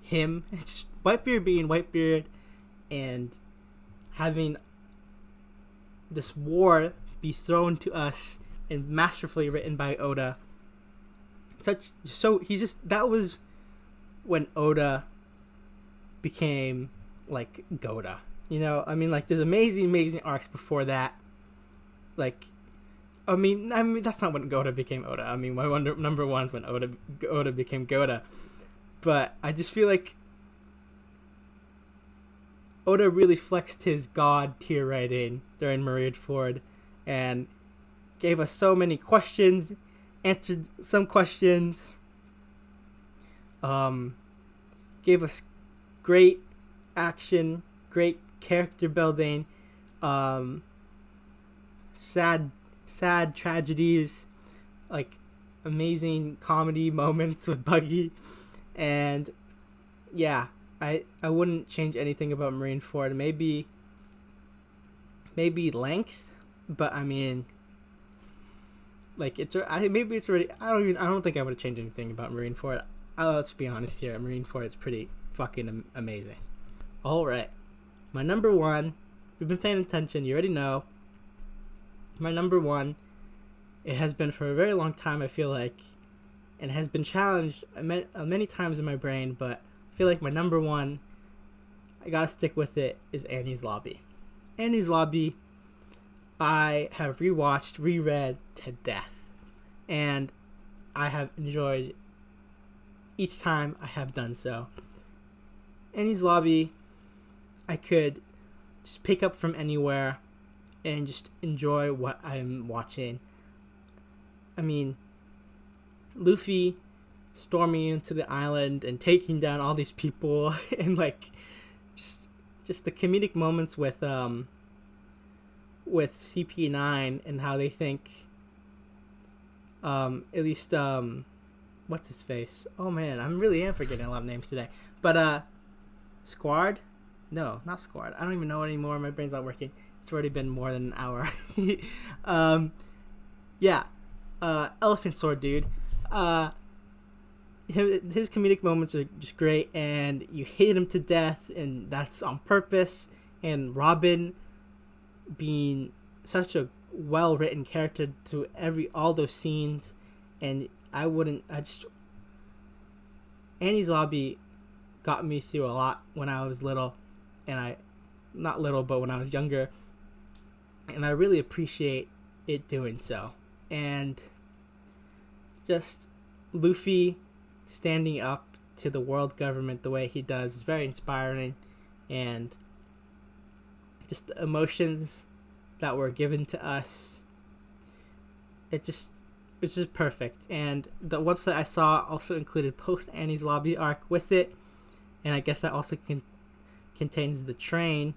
him. It's Whitebeard being Whitebeard, and having this war be thrown to us and masterfully written by Oda. That was when Oda became like Goda. You know, I mean, like, there's amazing arcs before that. Like, I mean that's not when Goda became Oda. I mean, my number 1 is when Oda became Goda. But I just feel like Oda really flexed his god tier writing during Marineford and gave us so many questions, answered some questions, gave us great action, great character building, sad tragedies, like amazing comedy moments with Buggy, and yeah, I wouldn't change anything about Marineford. Maybe length, but I mean, like maybe it's already. I don't think I would have changed anything about Marineford. Let's be honest here. Marineford is pretty fucking amazing. All right, my number one. We've been paying attention. You already know. My number one. It has been for a very long time. I feel like, and has been challenged many times in my brain. But I feel like my number one. I gotta stick with it. Is Annie's Lobby. Annie's Lobby. I have rewatched, reread to death, and I have enjoyed each time I have done so. Annie's Lobby, I could just pick up from anywhere and just enjoy what I'm watching. I mean, Luffy storming into the island and taking down all these people and like just the comedic moments with CP9 and how they think at least what's his face? Oh man, I really am forgetting a lot of names today. But Squad? No, not Squad. I don't even know anymore. My brain's not working. It's already been more than an hour. Yeah. Elephant Sword dude. His comedic moments are just great, and you hate him to death, and that's on purpose. And Robin being such a well-written character to all those scenes, and Annie's Lobby got me through a lot when I was little, and not little, but when I was younger, and I really appreciate it doing so. And just Luffy standing up to the world government the way he does is very inspiring, and just the emotions that were given to us, it's just perfect. And the website I saw also included post Annie's Lobby arc with it, and I guess that also contains the train.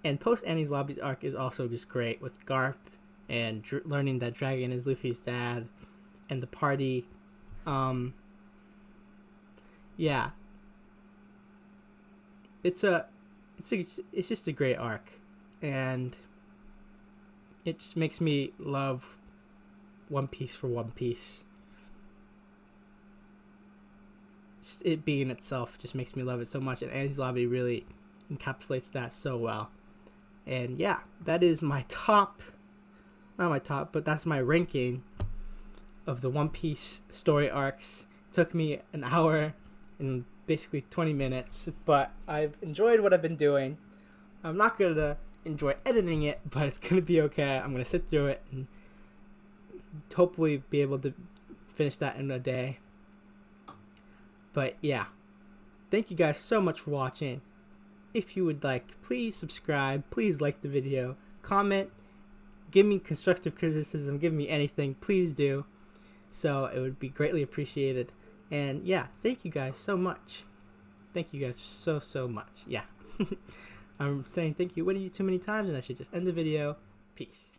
And post Annie's Lobby arc is also just great with Garp and learning that Dragon is Luffy's dad, and the party. Yeah, it's just a great arc, and it just makes me love One Piece for One Piece. It being itself just makes me love it so much, and Annie's Lobby really encapsulates that so well. And yeah, that is my not my top, but that's my ranking of the One Piece story arcs. It took me an hour and basically 20 minutes, but I've enjoyed what I've been doing. I'm not going to enjoy editing it, but it's going to be okay. I'm going to sit through it and hopefully be able to finish that in a day. But yeah, thank you guys so much for watching. If you would like, please subscribe, please like the video, comment, give me constructive criticism, give me anything, please do. So it would be greatly appreciated. And yeah, thank you guys so much. Thank you guys so much. Yeah. I'm saying thank you way too many times, and I should just end the video. Peace.